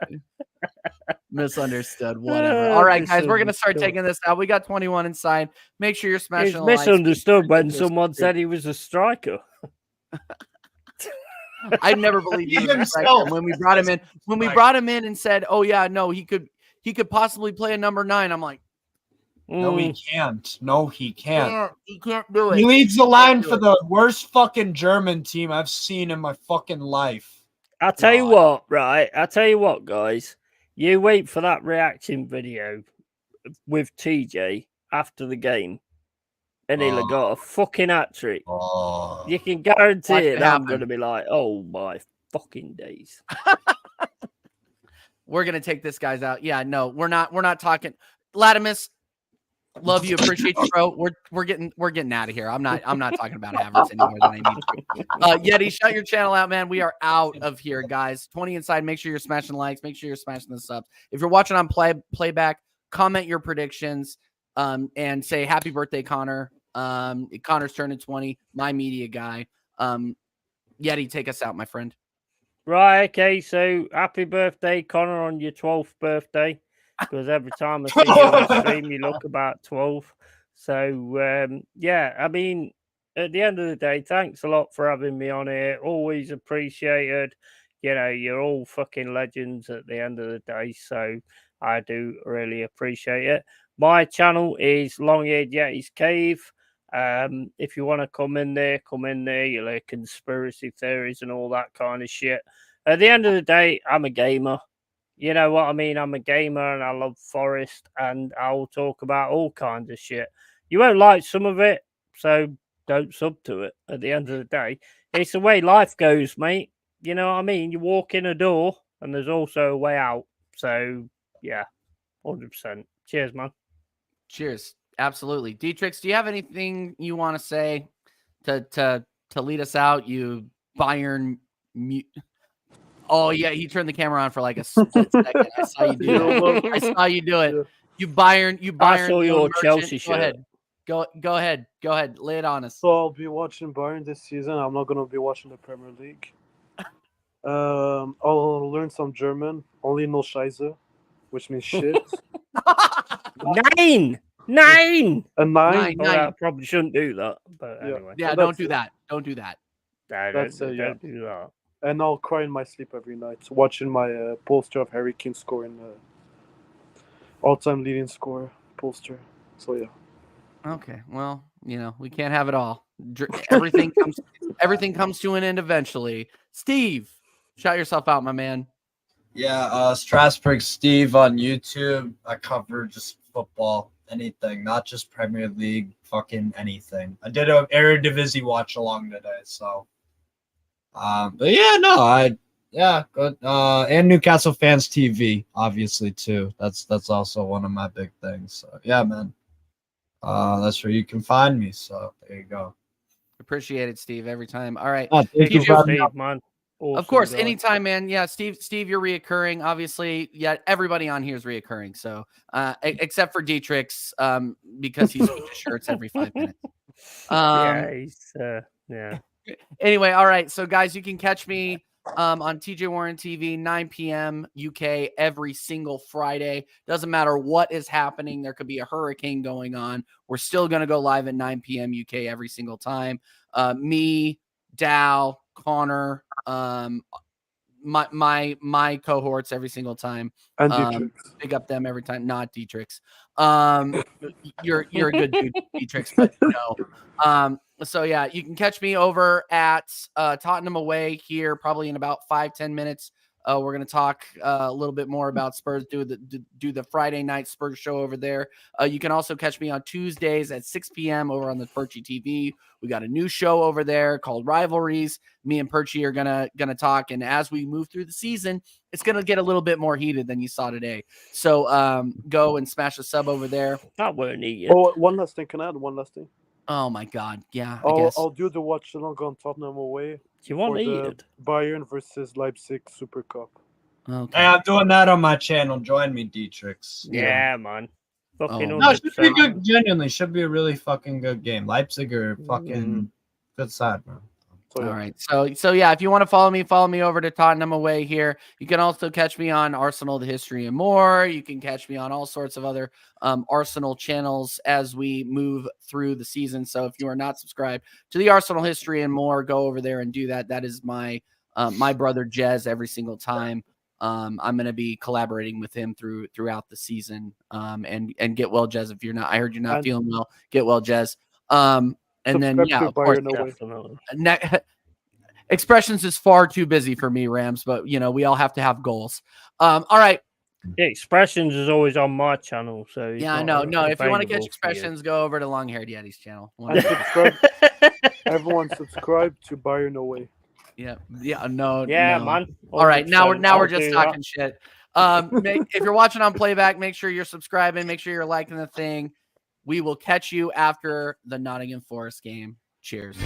Misunderstood. Whatever. All right, guys, we're gonna start Misunderstood. taking this out. We got 21 inside. Make sure you're smashing He's the likes. misunderstood when Ridiculous. someone said he was a striker. I never believed he was a striker. Himself. When we brought him in, and said, "Oh yeah, no, he could possibly play a number 9." I'm like, No, he can't. No, he can't. he can't do it. He leads the He line can't do for it. the worst fucking German team I've seen in my fucking life. I'll tell you God. what, right? I'll tell you what, guys. You wait for that reaction video with TJ after the game, and he'll have got a fucking hat trick. Oh. You can guarantee Watch it. it I'm happen. going to be like, oh my fucking days. We're gonna take this guy's out. Yeah, no, we're not talking. Latimus, love you, appreciate you, bro. We're getting out of here. I'm not talking about Havertz anymore than I need to. Yeti, shut your channel out, man. We are out of here, guys. 20 inside. Make sure you're smashing likes. Make sure you're smashing the subs. If you're watching on playback, comment your predictions. And say happy birthday, Connor. Connor's turning 20. My media guy. Yeti, take us out, my friend. Right, okay, so happy birthday, Connor, on your 12th birthday. Because every time I see you on the stream, you look about 12. So, yeah, I mean, at the end of the day, thanks a lot for having me on here. Always appreciated. You know, you're all fucking legends at the end of the day. So, I do really appreciate it. My channel is Long-Eared Yeti's Cave. If you want to come in there, you'll hear conspiracy theories and all that kind of shit. At the end of the day, I'm a gamer. You know what I mean? I'm a gamer and I love Forest and I'll talk about all kinds of shit. You won't like some of it, so don't sub to it. At the end of the day, it's the way life goes, mate. You know what I mean? You walk in a door and there's also a way out. So, yeah, 100%. Cheers, man. Cheers. Absolutely. Dietrich, do you have anything you want to say to lead us out? You Bayern mute. Oh yeah, he turned the camera on for like a split second. I saw you do it. I saw you do it. You Bayern. I saw your merchant. Chelsea Go shirt. ahead. Go ahead. Lay it on us. So I'll be watching Bayern this season. I'm not gonna be watching the Premier League. I'll learn some German. Only no Scheiße, which means shit. 9! A 9. Nine. I probably shouldn't do that. But Yeah. anyway. Yeah, So don't that's do it. that. Don't do that. No, That's don't, it, yeah. don't do that. And I'll cry in my sleep every night, watching my poster of Harry Kane scoring all-time leading scorer poster. So yeah. Okay. Well, we can't have it all. Everything comes to an end eventually. Steve, shout yourself out, my man. Yeah, Strasbourg Steve on YouTube. I cover just football, anything, not just Premier League, fucking anything. I did a Eredivisie watch along today, so. But yeah, no, good. And Newcastle Fans TV, obviously too. That's also one of my big things. So yeah, man. That's where you can find me. So there you go. Appreciate it, Steve, every time. All right. Thank Thank you you, for having me on. Steve, man. Of Awesome course, guy. anytime, man. Yeah, Steve, you're reoccurring. Obviously, yeah, everybody on here is reoccurring. So, except for Dietrich's, because he switches shirts every 5 minutes. Yeah. Anyway, all right. So, guys, you can catch me on TJ Warren TV, 9 p.m. UK every single Friday. Doesn't matter what is happening. There could be a hurricane going on. We're still going to go live at 9 p.m. UK every single time. Me, Dow, Connor, my cohorts every single time. And Dietrich. Big up them every time. Not Dietrich's. You're a good dude, Dietrich's, but no. So yeah, you can catch me over at Tottenham away here, probably in about 5-10 minutes. We're gonna talk a little bit more about Spurs. Do the Friday night Spurs show over there. You can also catch me on Tuesdays at 6 p.m. over on the Perchy TV. We got a new show over there called Rivalries. Me and Perchy are gonna talk, and as we move through the season, it's gonna get a little bit more heated than you saw today. So go and smash a sub over there. That weren't needed. Oh, one last thing. Can I add one last thing? Oh my God, yeah. I guess. I'll do the watch along on Tottenham away Do you want for the needed? Bayern versus Leipzig Super Cup. Okay. Hey, I'm doing that on my channel. Join me, Dietrich's. Yeah, man. Fucking Oh. No, it should be 100%. good. Genuinely, should be a really fucking good game. Leipzig are fucking good side, man. So, All yeah. right. So yeah, if you want to follow me over to Tottenham Away here. You can also catch me on Arsenal, the History and More. You can catch me on all sorts of other Arsenal channels as we move through the season. So if you are not subscribed to the Arsenal History and More, go over there and do that. That is my brother Jez every single time. I'm going to be collaborating with him throughout the season. And get well, Jez. If you're not, I heard you're not And- feeling well. Get well, Jez. And then Subscribe yeah, to of course, Bayern Away. Definitely. Expressions is far too busy for me, Rams, but we all have to have goals. All right. Yeah, Expressions is always on my channel, so he's Yeah, I not know. No, if you want to catch available for you. Expressions, go over to Long Haired Yeti's channel. And subscribe. Everyone subscribe to Bayern Away. Yeah. No. Yeah, no. man. All right, now we're 100%. I'll just do talking shit. If you're watching on playback, make sure you're subscribing. Make sure you're liking the thing. We will catch you after the Nottingham Forest game. Cheers.